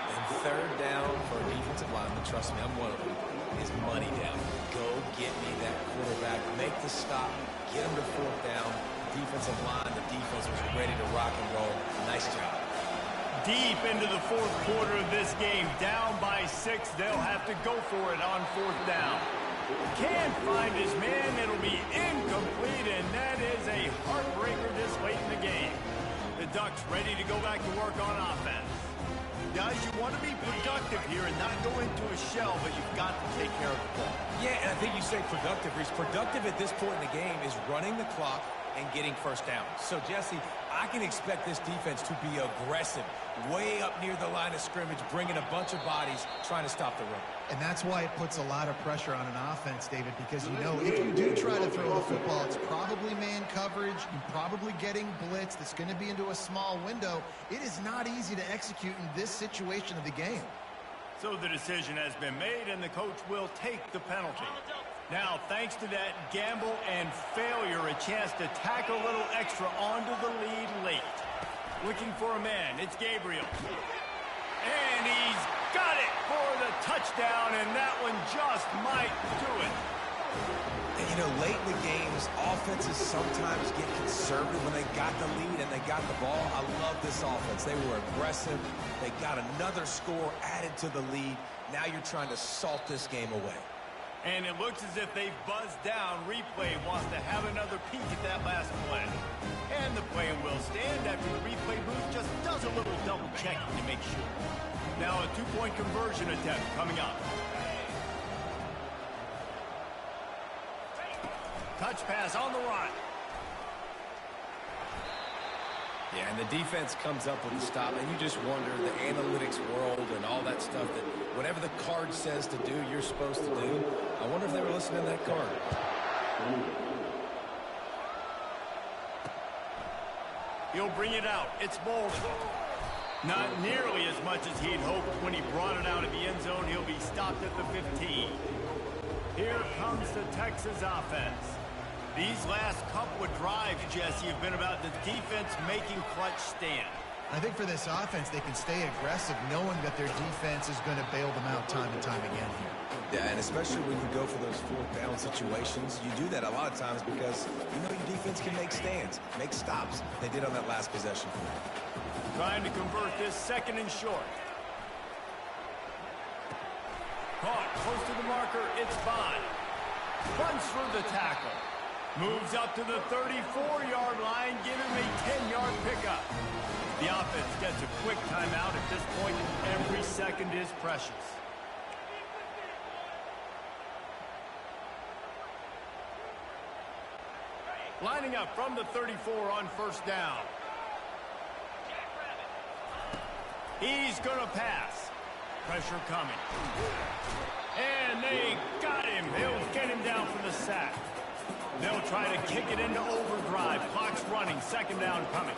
And 3rd down for a defensive lineman, trust me, I'm one of them, is money down. Go get me that quarterback, make the stop, get him to 4th down. Defensive line, the defense was ready to rock and roll. Nice job. Deep into the 4th quarter of this game, down by 6. They'll have to go for it on 4th down. Can't find his man. It'll be incomplete, and that is a heartbreaker this late in the game. The Ducks ready to go back to work on offense. Guys, you want to be productive here and not go into a shell, but you've got to take care of the ball. Yeah, and I think you say productive. He's productive at this point in the game is running the clock and getting 1st down. So, Jesse, I can expect this defense to be aggressive, way up near the line of scrimmage, bringing a bunch of bodies, trying to stop the run. And that's why it puts a lot of pressure on an offense, David, because you know if you do try to throw the football, it's probably man coverage, you're probably getting blitzed, it's going to be into a small window. It is not easy to execute in this situation of the game. So the decision has been made, and the coach will take the penalty. Now, thanks to that gamble and failure, a chance to tack a little extra onto the lead late. Looking for a man, it's Gabriel. And he's got it for the touchdown, and that one just might do it. And, you know, late in the games, offenses sometimes get conservative when they got the lead and they got the ball. I love this offense. They were aggressive. They got another score added to the lead. Now you're trying to salt this game away. And it looks as if they've buzzed down. Replay wants to have another peek at that last play. And the play will stand after the replay booth just does a little double checking to make sure. Now a 2-point conversion attempt coming up. Touch pass on the run. Yeah, and the defense comes up with the stop, and you just wonder, the analytics world and all that stuff, that whatever the card says to do, you're supposed to do. I wonder if they were listening to that card. He'll bring it out. It's Bolden. Not nearly as much as he'd hoped when he brought it out of the end zone. He'll be stopped at the 15. Here comes the Texas offense. These last couple of drives, Jesse, have been about the defense making clutch stand. I think for this offense, they can stay aggressive knowing that their defense is going to bail them out time and time again here. Yeah, and especially when you go for those 4th down situations, you do that a lot of times because you know your defense can make stands, make stops. They did on that last possession. Trying to convert this 2nd and short. Caught close to the marker, it's Bond. Runs through the tackle. Moves up to the 34-yard line, give him a 10-yard pickup. The offense gets a quick timeout at this point. Every second is precious. Lining up from the 34 on 1st down. He's going to pass. Pressure coming. And they got him. They'll get him down for the sack. They'll try to kick it into overdrive. Clock's running. 2nd down coming.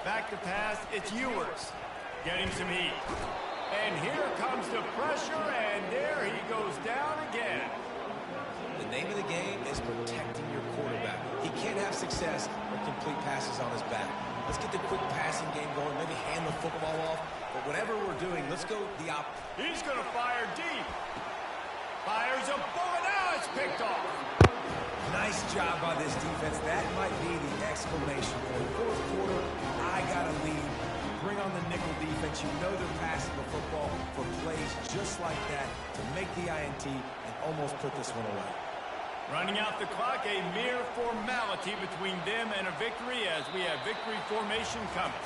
Back to pass. It's Ewers. Getting some heat. And here comes the pressure, and there he goes down again. The name of the game is protecting your quarterback. He can't have success or complete passes on his back. Let's get the quick passing game going, maybe hand the football off. But whatever we're doing, let's go the opposite. He's going to fire deep. Fires a bullet. Now it's picked off. Nice job by this defense. That might be the exclamation point. 4th quarter, I got a lead. Bring on the nickel defense. You know they're passing the football for plays just like that to make the INT and almost put this one away. Running out the clock, a mere formality between them and a victory as we have victory formation coming.